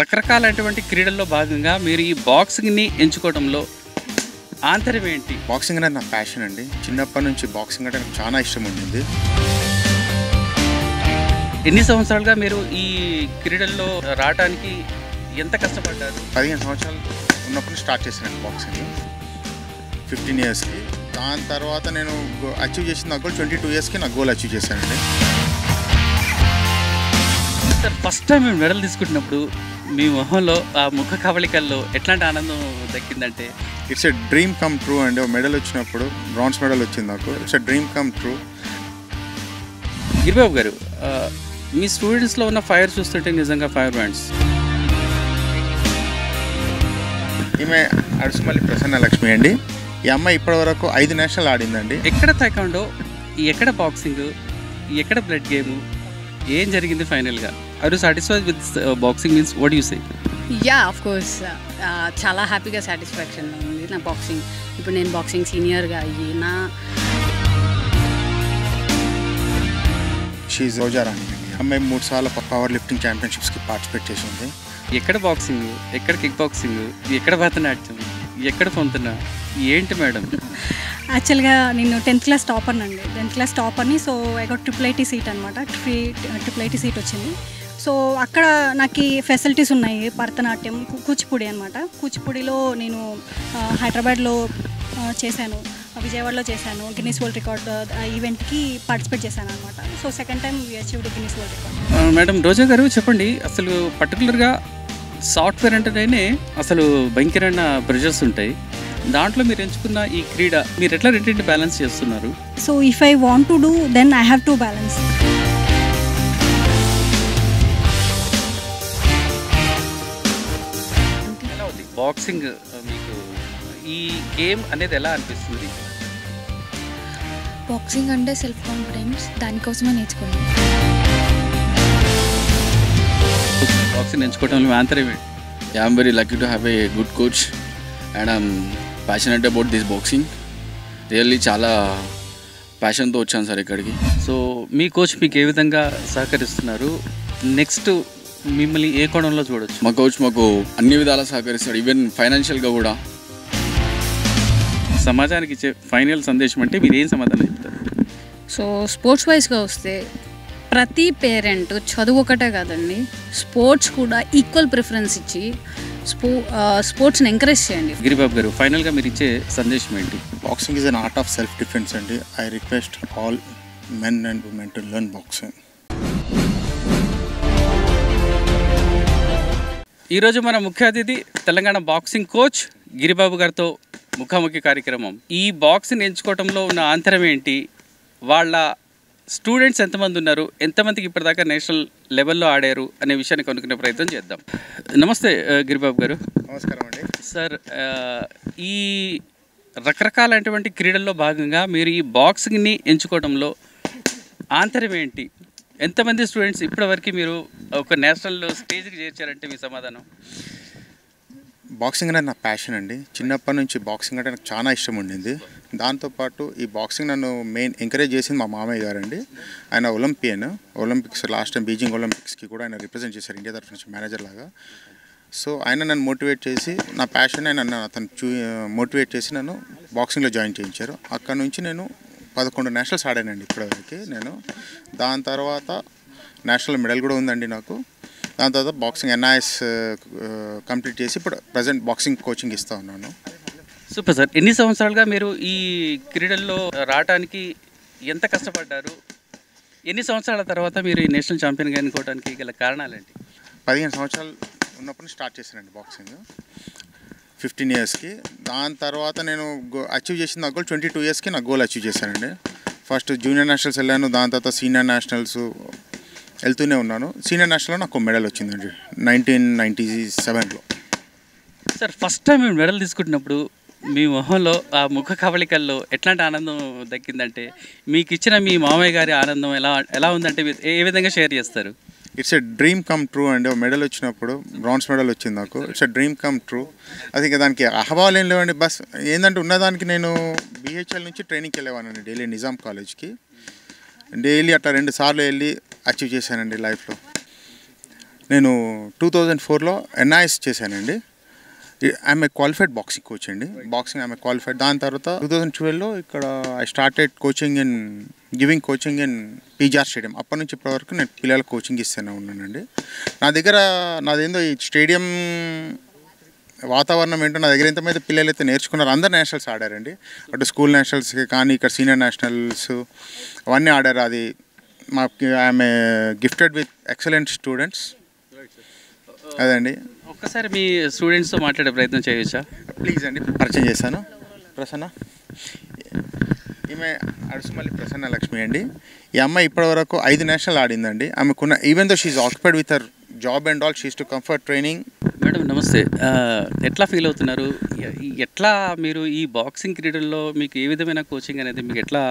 రకరకాలైనటువంటి క్రీడల్లో భాగంగా మీరు ఈ బాక్సింగ్‌ని ఎంచుకోవడంలో ఆంతర్యం ఏంటి? బాక్సింగ్ అనేది నా ప్యాషన్ అండి. చిన్నప్పటి నుంచి బాక్సింగ్ అంటే నాకు చాలా ఇష్టం ఉండింది. ఎన్ని సంవత్సరాలుగా మీరు ఈ క్రీడల్లో రావటానికి ఎంత కష్టపడ్డారు? 15 సంవత్సరాలు ఉన్నప్పుడు స్టార్ట్ చేశానండి బాక్సింగ్. 15 ఇయర్స్‌కి. దాని తర్వాత నేను అచీవ్ చేసిన గోల్ 22 ఇయర్స్‌కి నా గోల్ అచీవ్ చేశానండి. సార్ ఫస్ట్ టైం మేము మెడల్ తీసుకుంటున్నప్పుడు మీ మొహంలో ఆ ముఖ కవళికల్లో ఎట్లాంటి ఆనందం దక్కిందంటే? It's a dream come true అండి. మెడల్ వచ్చినప్పుడు బ్రాంజ్ మెడల్ వచ్చింది నాకు. It's a dream come true. Giribabu garu, మీ స్టూడెంట్స్లో ఉన్న ఫైర్ చూస్తుంటే నిజంగా ఫైర్ బ్రాండ్స్. ఈమె అడుసుమల్లి ప్రసన్న లక్ష్మి అండి. ఈ అమ్మాయి ఇప్పటివరకు 5 నేషనల్ ఆడిందండి. ఎక్కడ తైకాండో, ఎక్కడ బాక్సింగ్, ఎక్కడ బ్లడ్ గేమ్, ఏం జరిగింది ఫైనల్గా? Are you satisfied with boxing means what you say? Yeah of course చాలా హ్యాపీగా సాటిస్ఫాక్షన్ ఉంది నా బాక్సింగ్. ఇప్పుడు నేను బాక్సింగ్ సీనియర్గా అయ్యి నా షీఈ్ రోజా రాణి అండి. అమ్మాయి 3 సార్లు పవర్ లిఫ్టింగ్ ఛాంపియన్షిప్స్కి పార్టిసిపేట్ చేసింది. ఎక్కడ బాక్సింగ్, ఎక్కడ కిక్ బాక్సింగ్, ఎక్కడ భరతనాట్యం, ఎక్కడ పొందుతున్నా ఏంటి మేడం? యాక్చువల్గా నేను 10th క్లాస్ టాపర్ని అండి. 10th క్లాస్ టాపర్ని. So I got IIIT seat అనమాట. IIIT సీట్ వచ్చింది. సో అక్కడ నాకు ఫెసిలిటీస్ ఉన్నాయి. భరతనాట్యం, కూచిపూడి అనమాట. కూచిపూడిలో నేను హైదరాబాద్లో చేశాను, విజయవాడలో చేశాను. గిన్నీస్ వరల్డ్ రికార్డ్ ఈవెంట్కి పార్టిసిపేట్ చేశాను అనమాట. So second time we achieved Guinness world record. Madam Roja garu చెప్పండి, అసలు పర్టికులర్గా సాఫ్ట్వేర్ అంటేనే అసలు భయంకరమైన ప్రెషర్స్ ఉంటాయి. దాంట్లో మీరు ఎంచుకున్న ఈ క్రీడ మీరు ఎట్లా రెండింటిని బ్యాలెన్స్ చేస్తున్నారు? So if I want to do then I have to balance. ఎలా ఉంది బాక్సింగ్ మీకు? ఈ గేమ్ అనేది ఎలా అనిపిస్తుంది? బాక్సింగ్ అంటే సెల్ఫ్ కాన్ఫిడెన్స్, దానికోసమే నేర్చుకున్నాను. బాక్సింగ్ ఎంచుకోవడంలో ఆంతర్యం ఏంటి? Yeah, I'm very lucky to have a good coach and I'm passionate about this boxing. Really చాలా ప్యాషన్తో వచ్చాను సార్ ఇక్కడికి. సో మీ కోచ్ మీకు ఏ విధంగా సహకరిస్తున్నారు? నెక్స్ట్ మిమ్మల్ని ఏ కోణంలో చూడొచ్చు? మా కోచ్ మాకు అన్ని విధాలా సహకరిస్తాడు, ఈవెన్ ఫైనాన్షియల్గా కూడా. సమాజానికి ఇచ్చే ఫైనల్ సందేశం అంటే మీరు ఏం సమాధానం చెప్తారు? సో స్పోర్ట్స్ వైజ్గా వస్తే ప్రతి పేరెంట్ చదువు ఒకటే కాదండి, స్పోర్ట్స్ కూడా ఈక్వల్ ప్రిఫరెన్స్ ఇచ్చి స్పోర్ట్స్ని ఎంకరేజ్ చేయండి. గిరిబాబు గారు, ఫైనల్గా మీరు ఇచ్చే సందేశం ఏంటి? Boxing is an art of self defence అండి. I request all men and women to learn boxing. ఈరోజు మన ముఖ్య అతిథి తెలంగాణ బాక్సింగ్ కోచ్ గిరిబాబు గారితో ముఖాముఖి కార్యక్రమం. ఈ బాక్సింగ్ ఎంచుకోవడంలో ఉన్న ఆంతర్యం ఏంటి, వాళ్ళ స్టూడెంట్స్ ఎంతమంది ఉన్నారు, ఎంతమందికి ఇప్పటిదాకా నేషనల్ లెవెల్లో ఆడారు అనే విషయాన్ని కనుక్కునే ప్రయత్నం చేద్దాం. నమస్తే గిరిబాబు గారు. నమస్కారం అండి. సార్, ఈ రకరకాలైనటువంటి క్రీడల్లో భాగంగా మీరు ఈ బాక్సింగ్ని ఎంచుకోవడంలో ఆంతర్యం ఏంటి? ఎంతమంది స్టూడెంట్స్ ఇప్పటివరకు మీరు ఒక నేషనల్ స్టేజ్కి చేర్చారంటే మీ సమాధానం? బాక్సింగ్ అనేది నా ప్యాషన్ అండి. చిన్నప్పటి నుంచి బాక్సింగ్ అంటే నాకు చాలా ఇష్టం ఉండింది. దాంతోపాటు ఈ బాక్సింగ్ నన్ను మెయిన్ ఎంకరేజ్ చేసింది మా మామయ్య గారండి. ఆయన ఒలింపిక్స్ లాస్ట్ టైం బీజింగ్ ఒలింపిక్స్కి కూడా ఆయన రిప్రజెంట్ చేశారు ఇండియా తరఫు నుంచి మేనేజర్ లాగా. సో ఆయన నన్ను మోటివేట్ చేసి, నా ప్యాషన్ అతను మోటివేట్ చేసి నన్ను బాక్సింగ్లో జాయిన్ చేయించారు. అక్కడ నుంచి నేను 11 నేషనల్స్ ఆడానండి ఇప్పటివరకు నేను. దాని తర్వాత నేషనల్ మెడల్ కూడా ఉందండి నాకు. దాని తర్వాత బాక్సింగ్ NIS కంప్లీట్ చేసి ఇప్పుడు ప్రజెంట్ బాక్సింగ్ కోచింగ్ ఇస్తూ ఉన్నాను. Super sir. ఎన్ని సంవత్సరాలుగా మీరు ఈ క్రీడల్లో రావడానికి ఎంత కష్టపడ్డారు? ఎన్ని సంవత్సరాల తర్వాత మీరు ఈ నేషనల్ ఛాంపియన్గా ఎన్నుకోవడానికి గల కారణాలేంటి? 15 సంవత్సరాలు ఉన్నప్పుడు స్టార్ట్ చేశానండి బాక్సింగ్. 15 ఇయర్స్కి. దాని తర్వాత నేను అచీవ్ చేసిన గోల్ 22 ఇయర్స్కి నా గోల్ అచీవ్ చేశానండి. ఫస్ట్ జూనియర్ నేషనల్స్ వెళ్ళాను, దాని తర్వాత సీనియర్ నేషనల్స్ వెళ్తూనే ఉన్నాను. సీనియర్ నేషనల్లో నాకు మెడల్ వచ్చిందండి 1997లో. సార్ ఫస్ట్ టైం మేము మెడల్ తీసుకుంటున్నప్పుడు మీ మొహంలో ఆ ముఖ కవళికల్లో ఎట్లాంటి ఆనందం దక్కిందంటే? మీకు ఇచ్చిన మీ మామయ్య గారి ఆనందం ఎలా ఉందంటే ఏ విధంగా షేర్ చేస్తారు? It's a dream come true అండి. మెడల్ వచ్చినప్పుడు బ్రాంజ్ మెడల్ వచ్చింది నాకు. It's a dream come true. అది ఇంకా దానికి అహవాలు ఏం లేవండి. బస్ ఏంటంటే ఉన్నదానికి నేను BHL నుంచి ట్రైనింగ్కి వెళ్ళేవానండి డైలీ నిజాం కాలేజ్కి. డైలీ అట్లా 2 సార్లు వెళ్ళి అచీవ్ చేశానండి లైఫ్లో. నేను 2004లో NIS చేశానండి. I'm a qualified boxing coach అండి. Boxing I'm a qualified. దాని తర్వాత 2012లో ఇక్కడ I started giving coaching in PGR stadium. అప్పటి నుంచి ఇప్పటివరకు నేను పిల్లలకు కోచింగ్ ఇస్తూనే ఉన్నానండి. నాదేందో ఈ స్టేడియం వాతావరణం ఏంటో నా దగ్గర ఎంతమంది పిల్లలు అయితే నేర్చుకున్నారు. అందరు నేషనల్స్ ఆడారండి. అటు స్కూల్ నేషనల్స్కి కానీ ఇక్కడ సీనియర్ నేషనల్స్ అవన్నీ ఆడారు. అది I'm a gifted with excellent students. అదండి. ఒక్కసారి మీ స్టూడెంట్స్తో మాట్లాడే ప్రయత్నం చేయొచ్చా? ప్లీజ్ అండి. పరిచయం చేశాను. ప్రసన్న, ఈమె అడుసుమల్లి ప్రసన్న లక్ష్మి అండి. ఈ అమ్మాయి ఇప్పటివరకు 5 నేషనల్ ఆడిందండి. ఆమెకున్న even though she's occupied with her job and all, she's to comfort training. Madam నమస్తే. ఎట్లా ఫీల్ అవుతున్నారు? ఎట్లా మీరు ఈ బాక్సింగ్ క్రీడల్లో మీకు ఏ విధమైన కోచింగ్ అనేది మీకు ఎట్లా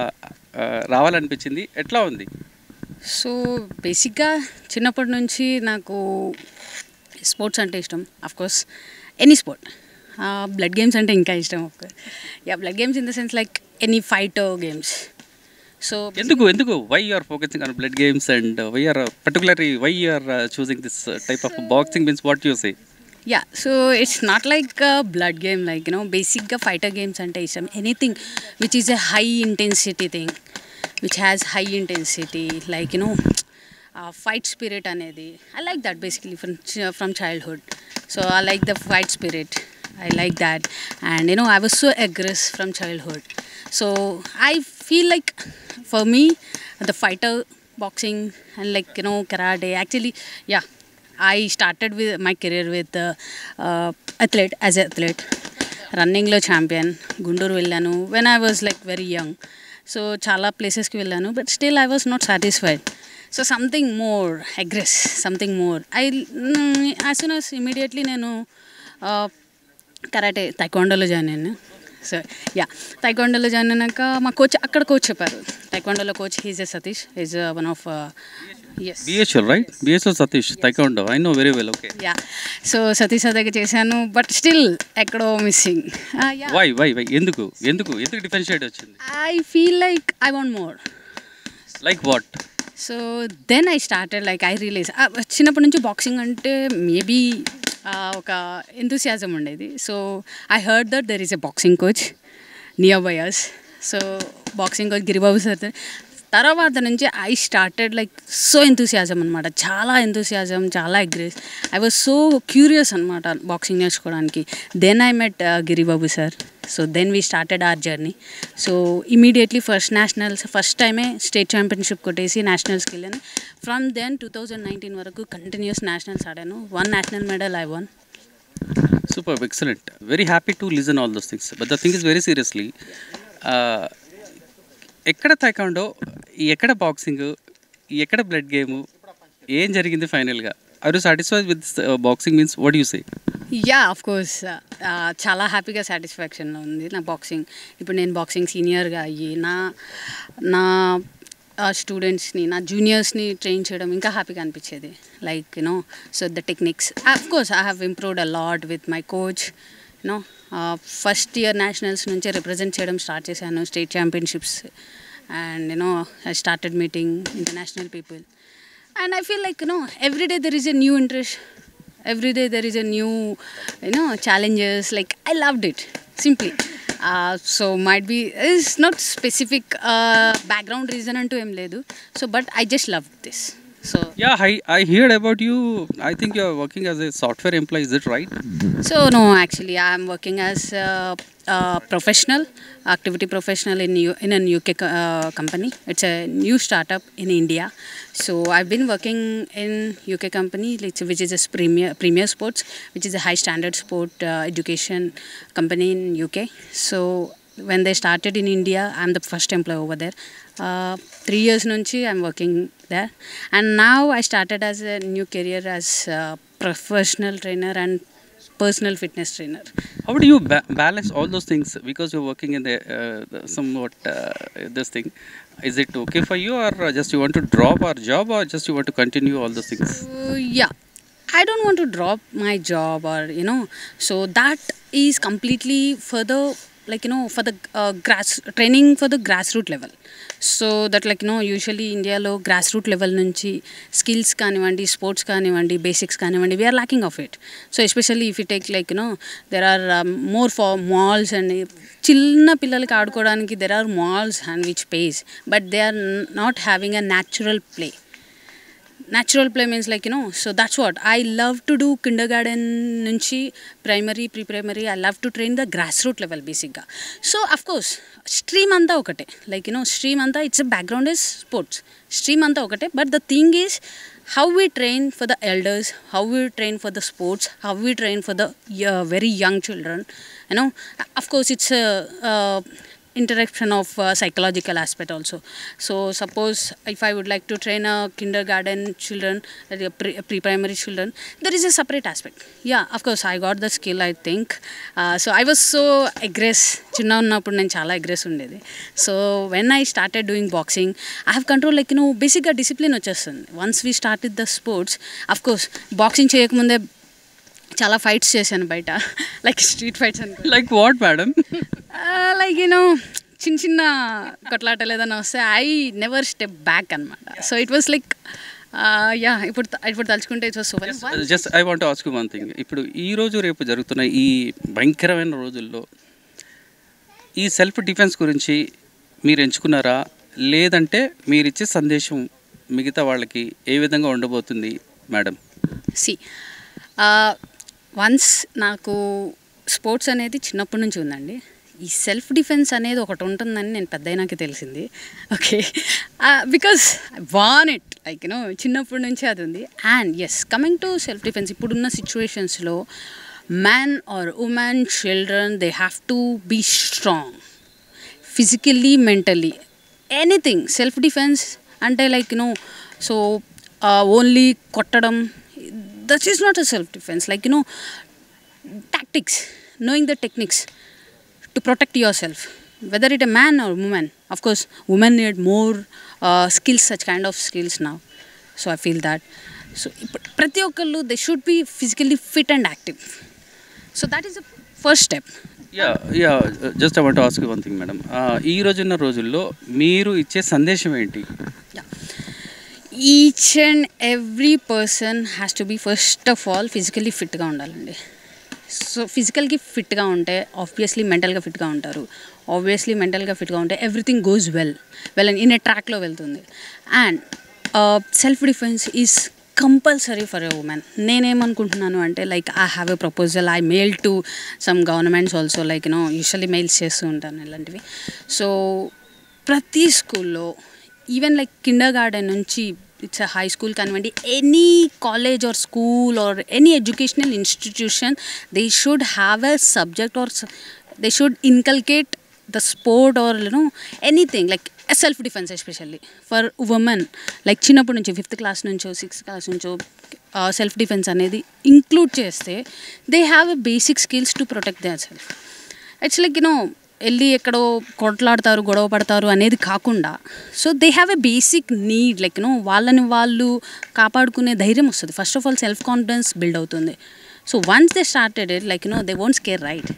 రావాలనిపించింది? ఎట్లా ఉంది? సో బేసిక్గా చిన్నప్పటి నుంచి నాకు స్పోర్ట్స్ అంటే ఇష్టం. Course any sport. Blood games అంటే ఇంకా ఇష్టం. Blood games in the sense like any fighter games. So ఎందుకు why you are focusing on blood games and why are why you are choosing this type of boxing means what you say? So it's not like blood game, like బేసిక్గా fighter games అంటే ఇష్టం. Anything which is a high intensity thing, which has high intensity, like fight spirit అనేది. I like that basically from childhood. So I like the fight spirit. I like that. And I was so aggressive from childhood. So I feel like for me the fighter boxing and like karate, actually I started with my career with athlete, as an athlete. Running lo champion, Guntur vellanu when I was like very young. So chala places ki vellanu, but still I was not satisfied. So something more aggressive, something more. As soon as immediately నేను karate taekwondoలో join అయ్యాను. So taekwondoలో join అయినాక మా coach చెప్పారు. taekwondoలో coach he's Satish, is one of BHL, right? BHL Satish, taekwondo. I know very well. Okay. So Satish దగ్గర చేశాను, బట్ స్టిల్ ఎక్కడో మిస్సింగ్. Why? ఎందుకు డిఫరెన్షియేట్ వచ్చింది? I feel like I want more. Like what? So then I started like I realize చిన్నప్పటి నుంచి boxing అంటే maybe ఒక enthusiasm ఉండేది. So I heard that there is a boxing coach near by us. So boxing coach Giribabu sir. తర్వాత నుంచి I started like so enthusiasm అనమాట. చాలా enthusiasm, చాలా aggress. I was so curious అనమాట బాక్సింగ్ నేర్చుకోవడానికి. Then I met Giribabu sir. So then we started our journey. So immediately first టైమే state championship కొట్టేసి నేషనల్స్కి వెళ్ళాను. ఫ్రమ్ దెన్ 2019 వరకు కంటిన్యూస్ నేషనల్స్ ఆడాను. 1 national medal I one. Super, excellent. Very happy to listen all those things. But the thing is very seriously, ఎక్కడ taekwondo, ఎక్కడ boxing, ఎక్కడ blood game, ఏం జరిగింది ఫైనల్గా? Are you satisfied with boxing means what you say? Of course చాలా హ్యాపీగా సాటిస్ఫాక్షన్లో ఉంది నా బాక్సింగ్. ఇప్పుడు నేను బాక్సింగ్ సీనియర్గా అయ్యి నా స్టూడెంట్స్ని, నా జూనియర్స్ని ట్రైన్ చేయడం ఇంకా హ్యాపీగా అనిపించేది. Like so the techniques of course I have improved a lot with my coach. First year nationals నుంచే రిప్రజెంట్ చేయడం స్టార్ట్ చేశాను, state championships. And I started meeting international people. And I feel like every day there is a new interest, every day there is a new challenges. Like I loved it simply. So might be is not specific background reason antu em ledu. So but I just loved this. So I heard about you. I think you are working as a software employee, is it right? So no, actually I am working as professional, activity professional in an UK company. It's a new startup in India. So I've been working in UK company which is a Premier Sports, which is a high standard sport education company in UK. So when they started in India, I'm the first employee over there. 3 years nunchi I'm working there, and now I started as a new career as a professional trainer and personal fitness trainer. How do you balance all those things, because you're working in the somewhat this thing? Is it okay for you, or just you want to drop our job, or just you want to continue all those things? I don't want to drop my job, or so that is completely further like for the training for the grassroots level. So that usually Indiaలో grassroots level నుంచి skills కానివ్వండి, sports కానివ్వండి, basics కానివ్వండి, we are lacking of it. So especially if you take there are more for malls and చిన్న పిల్లలకి ఆడుకోవడానికి there are malls and which pays, but they are not having a natural play. Natural play means so that's what I love to do. Kindergarten nunchi primary, pre-primary, I love to train the grassroots level basic ga. So of course stream anta okate, stream anta, its a background is sports, stream anta okate, but the thing is how we train for the elders, how we train for the sports, how we train for the very young children, of course it's a interaction of psychological aspect also. So suppose if I would like to train a kindergarten children, pre-primary children, there is a separate aspect. Yeah, of course I got the skill, I think. So I was so aggressive. Chinna unnappudu nenu chaala aggressive undedi. So when I started doing boxing, I have control basic ga discipline vachestundi. Once we started the sports, of course boxing cheyakamunde చాలా fights చేశాను బయట, like street fights అనుకో. Like what madam? Like చిన్న చిన్న కొట్లాటలు ఏదైనా వస్తే I never step back అనమాట. So it was like yeah, ఇప్పుడు తలుచుకుంటే it's so just I want to ask you one thing. ఇప్పుడు ఈ రోజు రేపు జరుగుతున్న ఈ భయంకరమైన రోజుల్లో ఈ సెల్ఫ్ డిఫెన్స్ గురించి మీరు ఎంచుకున్నారా, లేదంటే మీరు ఇచ్చే సందేశం మిగతా వాళ్ళకి ఏ విధంగా ఉండబోతుంది మేడం? సి వన్స్ నాకు స్పోర్ట్స్ అనేది చిన్నప్పటి నుంచి ఉందండి. ఈ సెల్ఫ్ డిఫెన్స్ అనేది ఒకటి ఉంటుందని నేను పెద్దయినాకే తెలిసింది. Okay, because I want it, like చిన్నప్పటి నుంచి అది ఉంది. And yes, coming to self defence, ఇప్పుడున్న సిచ్యువేషన్స్లో man or women, children, they have to be strong physically, mentally, anything. Self defence అంటే సో ఓన్లీ కొట్టడం, that is not a self-defense. Tactics, knowing the techniques to protect yourself, whether it a man or woman. Of course women need more skills, such kind of skills now. So I feel that so prati okkallu they should be physically fit and active. So that is the first step. Yeah just I want to ask you one thing madam. ఈ రోజున్న రోజుల్లో మీరు ఇచ్చే సందేశం ఏంటి? Each and every person has to be first of all physically ఫిట్గా ఉండాలండి. So ఫిజికల్కి ఫిట్గా ఉంటే ఆబ్వియస్లీ మెంటల్గా ఫిట్గా ఉంటారు. ఆబ్వియస్లీ మెంటల్గా ఫిట్గా ఉంటే everything goes well in a ట్రాక్లో వెళ్తుంది. And self defence is compulsory for a women. నేనేమనుకుంటున్నాను అంటే like I have a proposal, I mail to some governments also, like usually mails చేస్తూ ఉంటాను ఇలాంటివి. సో ప్రతి స్కూల్లో ఈవెన్ లైక్ కిండర్ గార్డెన్ నుంచి ఇట్స్ హై స్కూల్ కానివ్వండి, any college or school or any educational institution, they should have a subject or they should inculcate the sport or anything like self defence, especially for women. Like చిన్నప్పటి నుంచి 5th class నుంచో 6th class నుంచో self defence అనేది include చేస్తే they have a basic skills to protect their self. It's like వెళ్ళి ఎక్కడో కొట్లాడతారు, గొడవ పడతారు అనేది కాకుండా, so they have a basic need, like వాళ్ళని వాళ్ళు కాపాడుకునే ధైర్యం వస్తుంది. First of all self confidence build అవుతుంది. So once they started it, like they won't scare, right?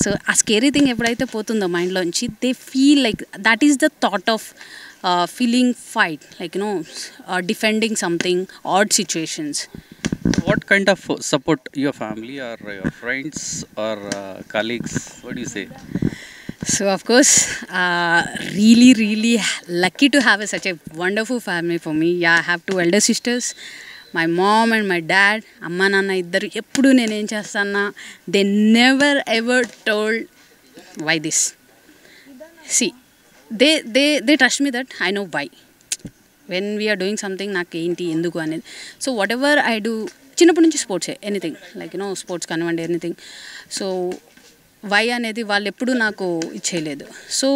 So ఆ స్కేరీ థింగ్ ఎప్పుడైతే పోతుందో మైండ్లోంచి, they feel like that is the thought of feeling fight, like defending something, odd situations. What kind of support your family or your friends or colleagues, what do you say? So of course really lucky to have such a wonderful family for me. Yeah, I have 2 elder sisters, my mom and my dad. Amma nanna iddaru eppudu nenu em chestana, they never ever told why this. See, they trust me that I know why. When we are doing something, నాకు ఏంటి ఎందుకు అనేది. So what ever I do, చిన్నప్పటి నుంచి స్పోర్ట్సే, anything like sports కానివ్వండి, anything. So why అనేది వాళ్ళు ఎప్పుడూ నాకు ఇచ్చేయలేదు. సో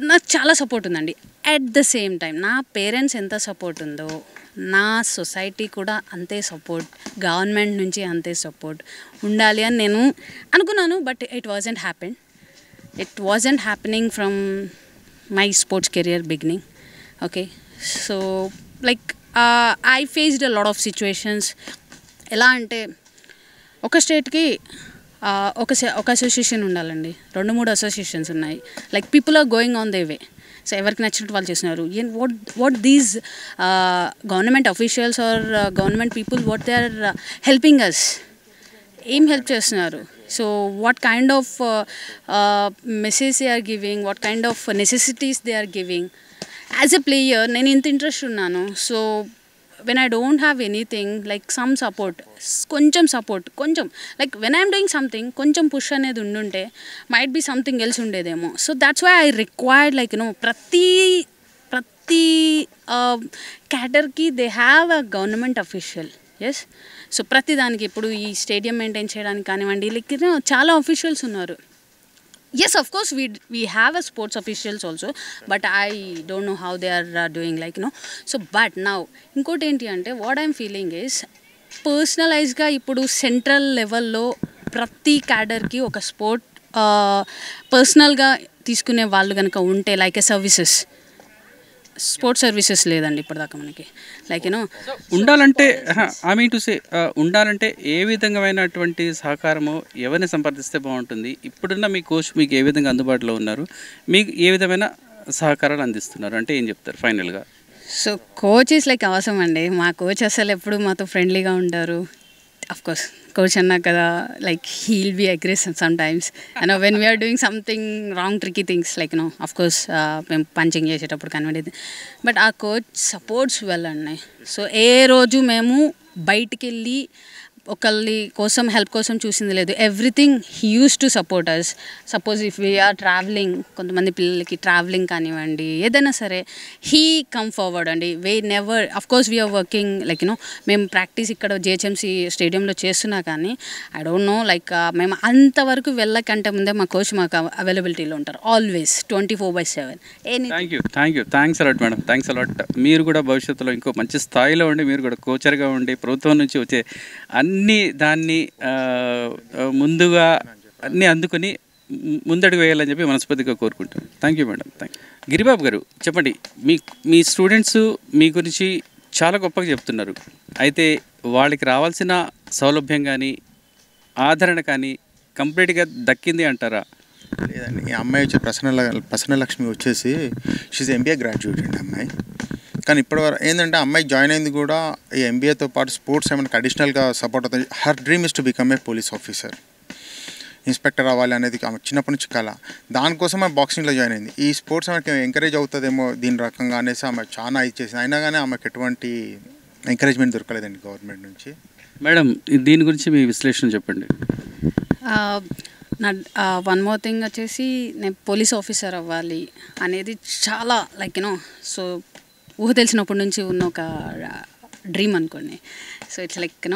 నాకు చాలా సపోర్ట్ ఉందండి. అట్ ద సేమ్ టైం నా పేరెంట్స్ ఎంత సపోర్ట్ ఉందో, నా సొసైటీ కూడా అంతే సపోర్ట్, గవర్నమెంట్ నుంచి అంతే సపోర్ట్ ఉండాలి అని నేను అనుకున్నాను. But it wasn't happening from my sports career beginning. Okay, so like I faced a lot of situations. ఎలా అంటే ఒక స్టేట్కి ఒక అసోసియేషన్ ఉండాలండి, 2-3 అసోసియేషన్స్ ఉన్నాయి. Like people are going on they way. So ఎవరికి నచ్చినట్టు వాళ్ళు చేస్తున్నారు. What these government officials or government people what they are helping us, ఏం హెల్ప్ చేస్తున్నారు? So what kind of message they are giving, what kind of necessities they are giving. As a player నేను ఇంత interest ఉన్నాను. So when I don't have anything, like some support, కొంచెం like when I'm doing something కొంచెం push అనేది ఉండుంటే might be something else ఉండేదేమో. So that's why I required like ప్రతి క్యాడర్కి they have a government official. Yes, so ప్రతి దానికి ఇప్పుడు ఈ స్టేడియం మెయింటైన్ చేయడానికి కానివ్వండి, లైక్ చాలా అఫీషియల్స్ ఉన్నారు. Yes, of course, we have a sports officials also, but I don't know how they are doing, like so but now inkoti enti ante what I'm feeling is personalized ga ippudu central level lo prati cadre ki oka sport personal ga తీసుకునే వాళ్ళు కనుక ఉంటే like ఏ services, sports services లేదండి ఇప్పటిదాకా మనకి. Like ఉండాలంటే I mean to say ఉండాలంటే ఏ విధమైనటువంటి సహకారము ఎవరిని సంప్రదిస్తే బాగుంటుంది? ఇప్పుడున్న మీ కోచ్ మీకు ఏ విధంగా అందుబాటులో ఉన్నారు, మీకు ఏ విధమైన సహకారాలు అందిస్తున్నారు అంటే ఏం చెప్తారు ఫైనల్గా? సో కోచ్ ఈస్ లైక్ అవసరం అండి. మా కోచ్ అసలు ఎప్పుడు మాతో ఫ్రెండ్లీగా ఉంటారు. అఫ్ కోర్స్ కోచ్ అన్నా కదా, like he'll be aggressive sometimes and when we are doing something wrong tricky things like of course మేము పంచింగ్ చేసేటప్పుడు కనిపెట్టేది. బట్ ఆ కోచ్ సపోర్ట్స్ వెల్ అండి. సో ఏ రోజు మేము బయటికి వెళ్ళి ఒకళ్ళ కోసం హెల్ప్ కోసం చూసింది లేదు. Everything he use to support us. Suppose if we are travelling, కొంతమంది పిల్లలకి ట్రావెలింగ్ కానివ్వండి ఏదైనా సరే, హీ కమ్ ఫార్వర్డ్ అండి. We never of course we're working like మేము ప్రాక్టీస్ ఇక్కడ జేహెచ్ఎంసీ స్టేడియంలో చేస్తున్నా కానీ ఐ డోంట్ నో లైక్ మేము అంతవరకు వెళ్ళకంటే ముందే మా కోచ్ మాకు అవైలబిలిటీలో ఉంటారు always 24/7. Thanks a lot madam, thanks a lot. మీరు కూడా భవిష్యత్తులో ఇంకో మంచి స్థాయిలో ఉండి మీరు కూడా కోచర్గా ఉండి ప్రభుత్వం నుంచి వచ్చే దాన్ని ముందుగా అన్నీ అందుకొని ముందడుగు వేయాలని చెప్పి మనస్ఫూర్తిగా కోరుకుంటాను. Thank you madam. గిరిబాబు గారు చెప్పండి, మీ స్టూడెంట్స్ మీ గురించి చాలా గొప్పగా చెప్తున్నారు. అయితే వాళ్ళకి రావాల్సిన సౌలభ్యం కానీ ఆదరణ కానీ కంప్లీట్గా దక్కింది అంటారా? లేదండి, ఈ అమ్మాయి వచ్చి ప్రసన్న లక్ష్మి వచ్చేసి షీజ్ ఎంబీఏ గ్రాడ్యుయేట్ అండి అమ్మాయి. కానీ ఇప్పటివరకు ఏంటంటే అమ్మాయి జాయిన్ అయింది కూడా ఈ ఎంబీఏతో పాటు స్పోర్ట్స్ ఏమైనా అడిషనల్గా సపోర్ట్ అవుతుంది. Her dream is to become a police officer, inspector అవ్వాలి అనేది ఆమె చిన్నప్పటి నుంచి కళ. దానికోసం ఆమె బాక్సింగ్లో జాయిన్ అయింది. ఈ స్పోర్ట్స్ ఆమెకి ఎంకరేజ్ అవుతుందేమో దీని రకంగా అనేసి ఆమె చాలా ఇది చేసింది. అయినా కానీ ఆమెకు ఎటువంటి ఎంకరేజ్మెంట్ దొరకలేదండి గవర్నమెంట్ నుంచి. మేడం దీని గురించి మీ విశ్లేషణ చెప్పండి. నా వన్ మోర్ థింగ్ వచ్చేసి నేను పోలీస్ ఆఫీసర్ అవ్వాలి అనేది చాలా లైక్ సో ఊహ తెలిసినప్పటి నుంచి ఉన్న ఒక డ్రీమ్ అనుకోండి. సో ఇట్స్ లైక్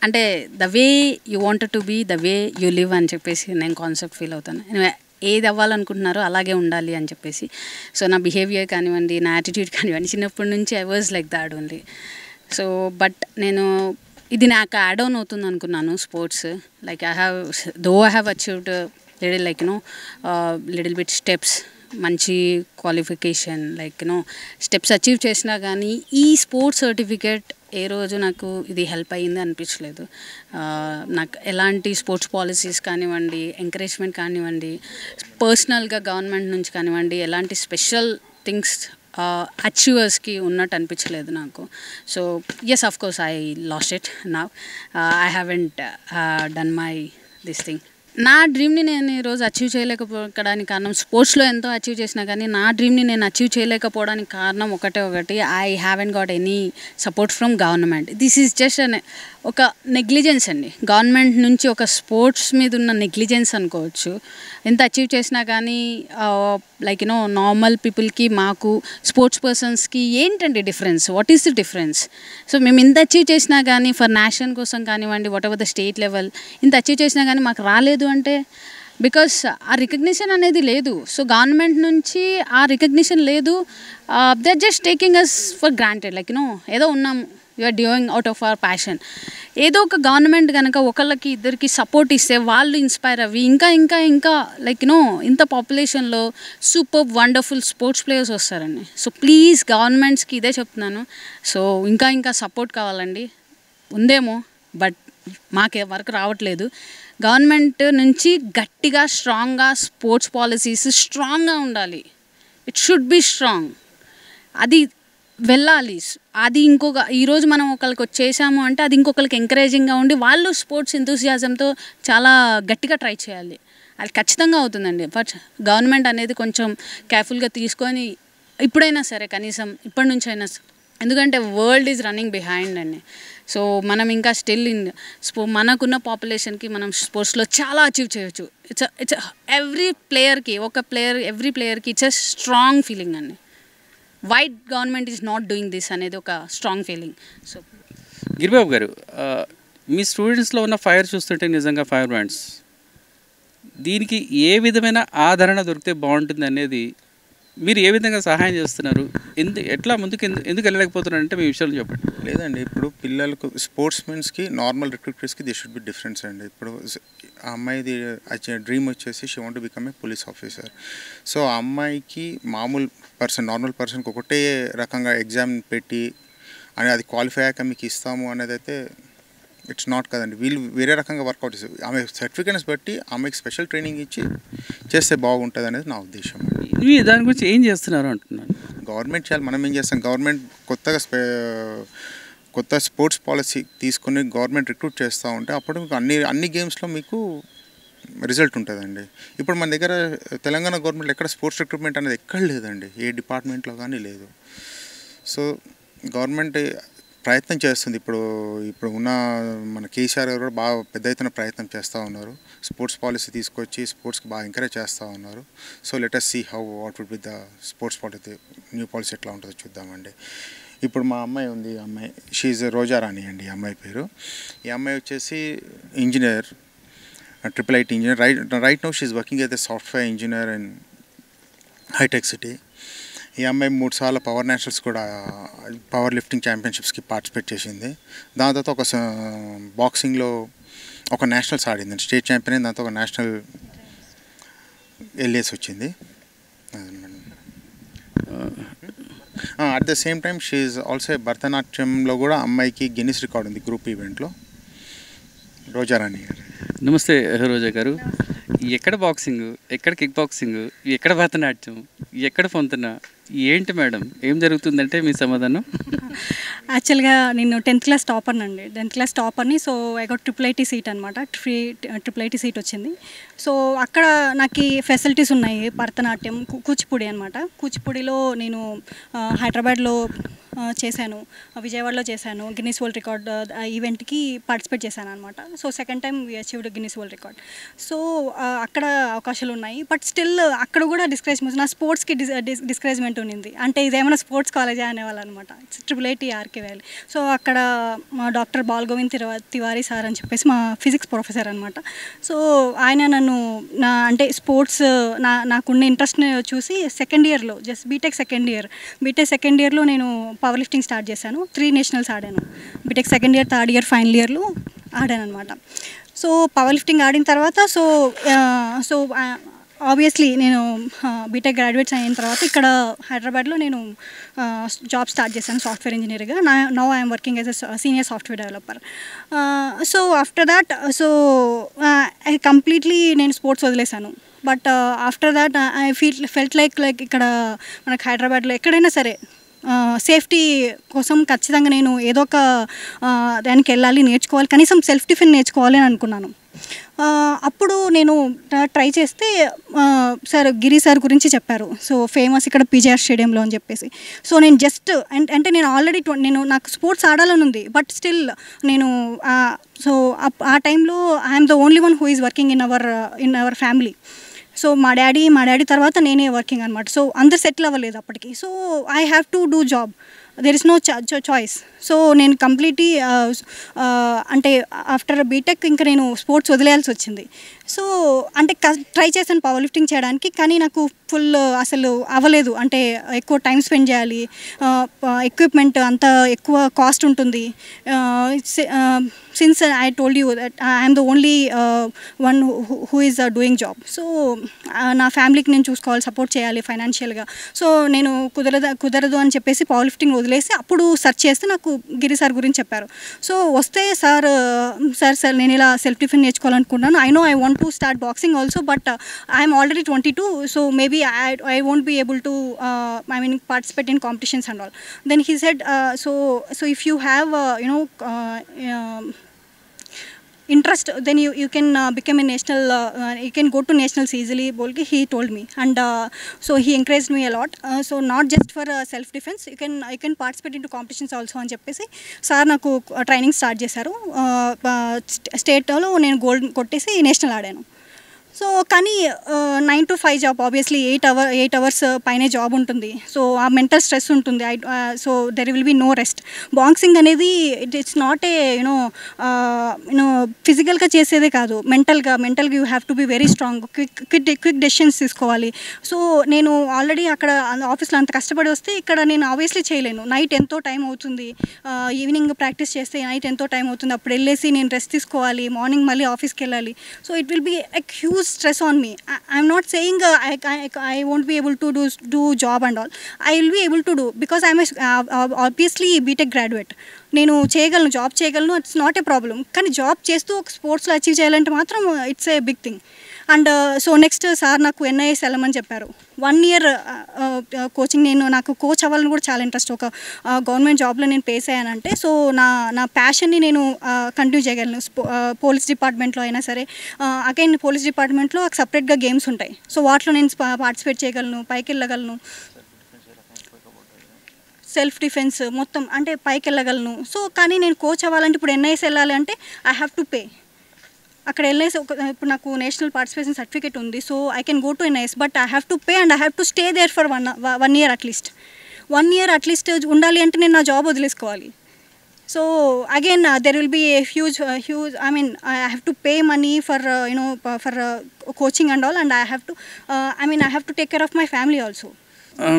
అంటే the way you wanted to be the way you live అని చెప్పేసి నేను కాన్సెప్ట్ ఫీల్ అవుతాను. ఏది అవ్వాలనుకుంటున్నారో అలాగే ఉండాలి అని చెప్పేసి. సో నా బిహేవియర్ కానివ్వండి, నా యాటిట్యూడ్ కానివ్వండి, చిన్నప్పటి నుంచి I was like that only. So but నేను ఇది నాకు యాడ్ ఆన్ అవుతుంది అనుకున్నాను sports. Like I have achieved little bit steps, మంచి క్వాలిఫికేషన్ లైక్ స్టెప్స్ అచీవ్ చేసినా కానీ ఈ స్పోర్ట్స్ సర్టిఫికేట్ ఏ రోజు నాకు ఇది హెల్ప్ అయ్యింది అనిపించలేదు. నాకు ఎలాంటి స్పోర్ట్స్ పాలసీస్ కానివ్వండి, ఎంకరేజ్మెంట్ కానివ్వండి, పర్సనల్గా గవర్నమెంట్ నుంచి కానివ్వండి, ఎలాంటి స్పెషల్ థింగ్స్ అచీవర్స్కి ఉన్నట్టు అనిపించలేదు నాకు. So yes, of course I lost it now. I haven't done my this thing. నా డ్రీమ్ని నేను ఈరోజు అచీవ్ చేయలేకపోవడానికి కారణం, స్పోర్ట్స్లో ఎంతో అచీవ్ చేసినా కానీ నా డ్రీమ్ని నేను అచీవ్ చేయలేకపోవడానికి కారణం ఒకటి I haven't got any support from government. This is just ఒక నెగ్లిజెన్స్ అండి. గవర్నమెంట్ నుంచి ఒక స్పోర్ట్స్ మీద ఉన్న నెగ్లిజెన్స్ అనుకోవచ్చు. ఎంత అచీవ్ చేసినా కానీ లైక్ నార్మల్ పీపుల్కి మాకు స్పోర్ట్స్ పర్సన్స్కి ఏంటండి difference? What is the difference? So మేము ఇంత అచీవ్ చేసినా కానీ ఫర్ నేషన్ కోసం కానివ్వండి, what ever the state level ఇంత అచీవ్ చేసినా కానీ మాకు రాలేదు అంటే బికాస్ ఆ రికగ్నిషన్ అనేది లేదు. సో గవర్నమెంట్ నుంచి ఆ రికగ్నిషన్ లేదు. They are just taking us for granted like ఏదో ఉన్నాం, you're doing out of our passion. ఏదో ఒక గవర్నమెంట్ కనుక ఒకళ్ళకి ఇద్దరికి సపోర్ట్ ఇస్తే వాళ్ళు ఇన్స్పైర్ అవ్వి ఇంకా ఇంకా ఇంకా లైక్ ఇంత పాపులేషన్లో సూపర్ వండర్ఫుల్ స్పోర్ట్స్ ప్లేయర్స్ వస్తారండి. సో ప్లీజ్ గవర్నమెంట్స్కి ఇదే చెప్తున్నాను. సో ఇంకా ఇంకా సపోర్ట్ కావాలండి. ఉందేమో బట్ మాకు వరకు రావట్లేదు. గవర్నమెంట్ నుంచి గట్టిగా స్ట్రాంగ్గా స్పోర్ట్స్ పాలసీస్ స్ట్రాంగ్గా ఉండాలి. It should be strong. అది వెళ్ళాలి. అది ఈరోజు మనం ఒకరికి చేసాము అంటే అది ఇంకొకరికి ఎంకరేజింగ్గా ఉండి వాళ్ళు స్పోర్ట్స్ ఎంతూసియాజంతో చాలా గట్టిగా ట్రై చేయాలి. అది ఖచ్చితంగా అవుతుందండి. బట్ గవర్నమెంట్ అనేది కొంచెం కేర్ఫుల్గా తీసుకొని ఇప్పుడైనా సరే కనీసం ఇప్పటి నుంచి అయినా, ఎందుకంటే వరల్డ్ ఈజ్ రన్నింగ్ బిహైండ్ అండి. సో మనం ఇంకా స్టిల్ మనకున్న పాపులేషన్కి మనం స్పోర్ట్స్లో చాలా అచీవ్ చేయొచ్చు. ఇట్స్ ఎవ్రీ ప్లేయర్కి ఇట్స్ ఎ స్ట్రాంగ్ ఫీలింగ్ అండి. Why government is not doing this అనేది ఒక strong feeling. So Giribabu garu, మీ స్టూడెంట్స్లో ఉన్న ఫైర్ చూస్తుంటే నిజంగా ఫైర్ బ్రాండ్స్, దీనికి ఏ విధమైన ఆదరణ దొరికితే బాగుంటుంది అనేది మీరు ఏ విధంగా సహాయం చేస్తున్నారు? ఎట్లా ముందుకు ఎందుకు వెళ్ళలేకపోతున్నారు అంటే మీ విషయాలు చెప్పండి. లేదండి, ఇప్పుడు పిల్లలకు స్పోర్ట్స్మెన్స్కి నార్మల్ రిక్రూటర్స్కి దే షుడ్ బి డిఫరెన్స్ అండి. ఇప్పుడు ఆ అమ్మాయిది డ్రీమ్ వచ్చేసి she want to become a police officer. So ఆ అమ్మాయికి మామూలు నార్మల్ పర్సన్కి ఒకటే రకంగా ఎగ్జామ్ పెట్టి అని అది క్వాలిఫై అయ్యాక మీకు ఇస్తాము అనేది అయితే ఇట్స్ నాట్ కదండి. వీళ్ళు వేరే రకంగా వర్కౌట్ చేస్తారు. ఆమె సర్టిఫికేట్స్ బట్టి ఆమెకి స్పెషల్ ట్రైనింగ్ ఇచ్చి చేస్తే బాగుంటుంది అనేది నా ఉద్దేశం. దాని గురించి ఏం చేస్తున్నారు అంటున్నాను. గవర్నమెంట్ చేయాలి, మనం ఏం చేస్తాం? గవర్నమెంట్ కొత్త స్పోర్ట్స్ పాలసీ తీసుకుని గవర్నమెంట్ రిక్రూట్ చేస్తూ ఉంటే అప్పుడు మీకు అన్ని గేమ్స్లో మీకు రిజల్ట్ ఉంటుందండి. ఇప్పుడు మన దగ్గర తెలంగాణ గవర్నమెంట్ ఎక్కడ స్పోర్ట్స్ రిక్రూట్మెంట్ అనేది ఎక్కడ లేదండి, ఏ డిపార్ట్మెంట్లో కానీ లేదు. సో గవర్నమెంట్ ప్రయత్నం చేస్తుంది. ఇప్పుడు ఉన్న మన కేసీఆర్ గారు కూడా బాగా పెద్ద ఎత్తున ప్రయత్నం చేస్తూ ఉన్నారు. స్పోర్ట్స్ పాలసీ తీసుకొచ్చి స్పోర్ట్స్కి బాగా ఎంకరేజ్ చేస్తూ ఉన్నారు. So let us see how what would be the sports policy, new policy ఎట్లా ఉంటుందో చూద్దామండి. ఇప్పుడు మా అమ్మాయి ఉంది, ఈ అమ్మాయి షీఈ్ రోజారాణి అండి ఈ అమ్మాయి పేరు. ఈ అమ్మాయి వచ్చేసి engineer, IIIT engineer. Right now she's working as a software engineer in హైటెక్ సిటీ. ఈ అమ్మాయి 3 సార్లు పవర్ నేషనల్స్ కూడా పవర్ లిఫ్టింగ్ ఛాంపియన్షిప్స్కి పార్టిసిపేట్ చేసింది. దాని తర్వాత ఒక బాక్సింగ్లో ఒక నేషనల్స్ ఆడింది, స్టేట్ ఛాంపియన్ అయింది. దాంతో ఒక నేషనల్ వెళ్ళేసి వచ్చింది. At the same time she is also భరతనాట్యంలో కూడా అమ్మాయికి గిన్నిస్ రికార్డ్ ఉంది గ్రూప్ ఈవెంట్లో. రోజారాణి గారు. నమస్తే రోజా గారు. ఎక్కడ బాక్సింగ్, ఎక్కడ కిక్ బాక్సింగ్, ఎక్కడ భరతనాట్యం, ఎక్కడ పొందుతున్నా ఏంటి మేడం, ఏం జరుగుతుందంటే మీ సమాధానం? యాక్చువల్గా నేను 10th క్లాస్ టాపర్ అండి. 10th క్లాస్ టాపర్ని. So I got IIIT seat అనమాట. IIIT సీట్ వచ్చింది. సో అక్కడ నాకు ఫెసిలిటీస్ ఉన్నాయి. భరతనాట్యం, కూచిపూడి అనమాట. కూచిపూడిలో నేను హైదరాబాద్లో చేశాను, విజయవాడలో చేశాను. గిన్నిస్ వరల్డ్ రికార్డ్ ఈవెంట్కి పార్టిసిపేట్ చేశాను అనమాట. So second time we achieved Guinness world record. So అక్కడ అవకాశాలు ఉన్నాయి. బట్ స్టిల్ అక్కడ కూడా డిస్కరేజ్మెంట్, నా స్పోర్ట్స్కి డిస్కరేజ్మెంట్ ఉన్నింది. అంటే ఇదేమైనా స్పోర్ట్స్ కాలేజా అనేవాళ్ళు అనమాట. IIIT RK valley. సో అక్కడ మా డాక్టర్ బాల్గోవింద్ తివారీ సార్ అని చెప్పేసి మా ఫిజిక్స్ ప్రొఫెసర్ అనమాట. సో ఆయన నన్ను అంటే స్పోర్ట్స్ నాకున్న ఇంట్రెస్ట్ని చూసి సెకండ్ ఇయర్లో బీటెక్ సెకండ్ ఇయర్లో నేను పవర్ లిఫ్టింగ్ స్టార్ట్ చేశాను. 3 నేషనల్స్ ఆడాను. BTech second year, third year, final ఇయర్లో ఆడాను అనమాట. సో పవర్ లిఫ్టింగ్ ఆడిన తర్వాత సో ఆబ్వియస్లీ నేను బీటెక్ గ్రాడ్యుయేట్స్ అయిన తర్వాత ఇక్కడ హైదరాబాద్లో నేను జాబ్ స్టార్ట్ చేశాను సాఫ్ట్వేర్ ఇంజనీర్గా. Now I'm working as a senior software developer. So after that completely నేను స్పోర్ట్స్ వదిలేశాను. But after that I felt like ఇక్కడ మనకు హైదరాబాద్లో ఎక్కడైనా సరే సేఫ్టీ కోసం ఖచ్చితంగా నేను ఏదో ఒక దానికి వెళ్ళాలి, నేర్చుకోవాలి, కనీసం సెల్ఫ్ డిఫెన్స్ నేర్చుకోవాలి అని అనుకున్నాను. అప్పుడు నేను ట్రై చేస్తే సార్ గిరి సార్ గురించి చెప్పారు. సో ఫేమస్ ఇక్కడ పీజీఆర్ స్టేడియంలో అని చెప్పేసి. సో నేను జస్ట్ అంటే నేను ఆల్రెడీ నాకు స్పోర్ట్స్ ఆడాలని ఉంది. బట్ స్టిల్ నేను సో ఆ టైంలో I'm the only one who is working in our family. So మా డాడీ తర్వాత నేనే వర్కింగ్ అనమాట. సో అందరు సెటిల్ అవ్వలేదు అప్పటికి. So I have to do job, there is no choice. So నేను కంప్లీట్లీ అంటే ఆఫ్టర్ బీటెక్ ఇంకా నేను స్పోర్ట్స్ వదిలేయాల్సి వచ్చింది. సో అంటే ట్రై చేశాను పవర్ లిఫ్టింగ్ చేయడానికి, కానీ నాకు ఫుల్ అసలు అవ్వలేదు. అంటే ఎక్కువ టైం స్పెండ్ చేయాలి, ఎక్విప్మెంట్ అంత ఎక్కువ కాస్ట్ ఉంటుంది. since I told you that I am the only one who is doing job. So నా ఫ్యామిలీకి నేను చూసుకోవాలి, సపోర్ట్ చేయాలి ఫైనాన్షియల్గా. సో నేను కుదరదు అని చెప్పేసి పవర్ లిఫ్టింగ్ వదిలేసి అప్పుడు సెర్చ్ చేస్తే నాకు గిరి సార్ గురించి చెప్పారు. సో వస్తే సార్ నేను ఇలా సెల్ఫ్ డిఫెన్స్ నేర్చుకోవాలనుకుంటున్నాను. I know I want to start boxing also, but I am already 22, so maybe I won't be able to participate in competitions and all. Then he said, so if you have interest, then you can become a national, you can go to nationals easily, bolke he told me. And so he encouraged me a lot. So not just for self defense, you can participate into competitions also అని చెప్పేసి sir నాకు training start చేశారు. స్టేట్లో నేను gold కొట్టేసి national ఆడాను. So కానీ 9 to 5 job, obviously 8 hours పైనే జాబ్ ఉంటుంది. సో ఆ మెంటల్ స్ట్రెస్ ఉంటుంది. So there will be no rest. Boxing అనేది ఇట్స్ నాట్ ఏ ఫిజికల్గా చేసేదే కాదు, మెంటల్గా you have to be very strong, quick decisions తీసుకోవాలి. సో నేను ఆల్రెడీ అక్కడ ఆఫీస్లో అంత కష్టపడి వస్తే ఇక్కడ నేను ఆబ్వియస్లీ చేయలేను. నైట్ ఎంతో టైం అవుతుంది, ఈవినింగ్ ప్రాక్టీస్ చేస్తే నైట్ ఎంతో టైం అవుతుంది, అప్పుడు వెళ్ళేసి నేను రెస్ట్ తీసుకోవాలి, మార్నింగ్ మళ్ళీ ఆఫీస్కి వెళ్ళాలి. So it will be a huge stress on me. I'm not saying I won't be able to do job and all. I will be able to do, because I'm obviously BTech graduate. నేను చేయగలను, job చేయగలను, it's not a problem. కానీ job చేస్తూ ఒక స్పోర్ట్స్లో achieve చేయాలంటే మాత్రం it's a big thing. And so next sir నాకు NIS వెళ్ళమని చెప్పారు. 1 year కోచింగ్. నాకు కోచ్ అవ్వాలని కూడా చాలా ఇంట్రెస్ట్. ఒక గవర్నమెంట్ జాబ్లో నేను పేస్ అయ్యానంటే సో నా ప్యాషన్ని నేను కంటిన్యూ చేయగలను. పోలీస్ డిపార్ట్మెంట్లో అయినా సరే, అగైన్ పోలీస్ డిపార్ట్మెంట్లో సపరేట్గా గేమ్స్ ఉంటాయి. సో వాటిలో నేను పార్టిసిపేట్ చేయగలను, పైకి వెళ్ళగలను, సెల్ఫ్ డిఫెన్స్ మొత్తం అంటే పైకి వెళ్ళగలను. సో కానీ నేను కోచ్ అవ్వాలంటే ఇప్పుడు NIS వెళ్ళాలి అంటే ఐ హ్యావ్ టు పే. అక్కడ వెళ్ళేసి ఇప్పుడు నాకు నేషనల్ పార్టిసిపేషన్ సర్టిఫికేట్ ఉంది. So I can go to NIS, but I have to pay and I have to stay there for 1 year at least. 1 year at least ఉండాలి అంటే నేను నా జాబ్ వదిలేసుకోవాలి. So again there will be a huge I have to pay money for for coaching and all, and I have to take care of my family also.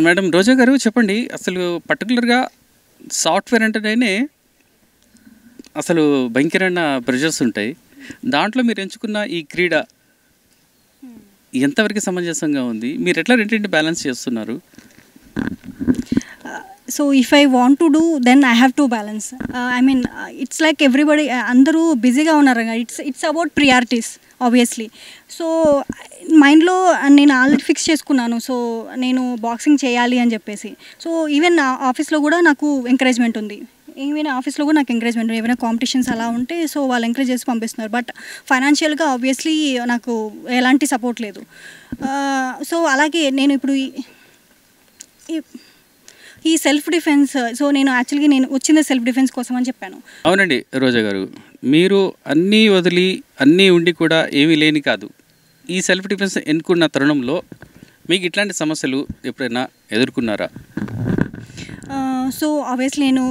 Madam Roja garu చెప్పండి, అసలు పర్టికులర్గా software అంటేనే అసలు భయంకరమైన ప్రెషర్స్ ఉంటాయి. దాంట్లో మీరు ఎంచుకున్న ఈ క్రీడ ఎంతవరకు సమంజసంగా ఉంది? మీరు ఎట్లా రెండింటిని బ్యాలెన్స్ చేస్తున్నారు? So if I want to do then I have to balance. It's like everybody, అందరూ బిజీగా ఉన్నారు. It's about priorities obviously. So మైండ్లో నేను ఆల్రెడీ ఫిక్స్ చేసుకున్నాను. సో నేను బాక్సింగ్ చేయాలి అని చెప్పేసి. సో ఈవెన్ ఆఫీస్లో కూడా నాకు ఎంకరేజ్మెంట్ ఉంది. ఏమైనా కాంపిటీషన్స్ అలా ఉంటే సో వాళ్ళు ఎంకరేజ్ చేసి పంపిస్తున్నారు. బట్ ఫైనాన్షియల్గా ఆబ్వియస్లీ నాకు ఎలాంటి సపోర్ట్ లేదు. సో అలాగే నేను ఇప్పుడు ఈ సెల్ఫ్ డిఫెన్స్, సో నేను వచ్చింది సెల్ఫ్ డిఫెన్స్ కోసం అని చెప్పాను. అవునండి రోజా గారు, మీరు అన్నీ వదిలి అన్నీ ఉండి కూడా ఏమీ లేని కాదు, ఈ సెల్ఫ్ డిఫెన్స్ ఎన్నుకున్న తరుణంలో మీకు ఇట్లాంటి సమస్యలు ఎప్పుడైనా ఎదుర్కొన్నారా? సో ఆబ్వియస్లీ నేను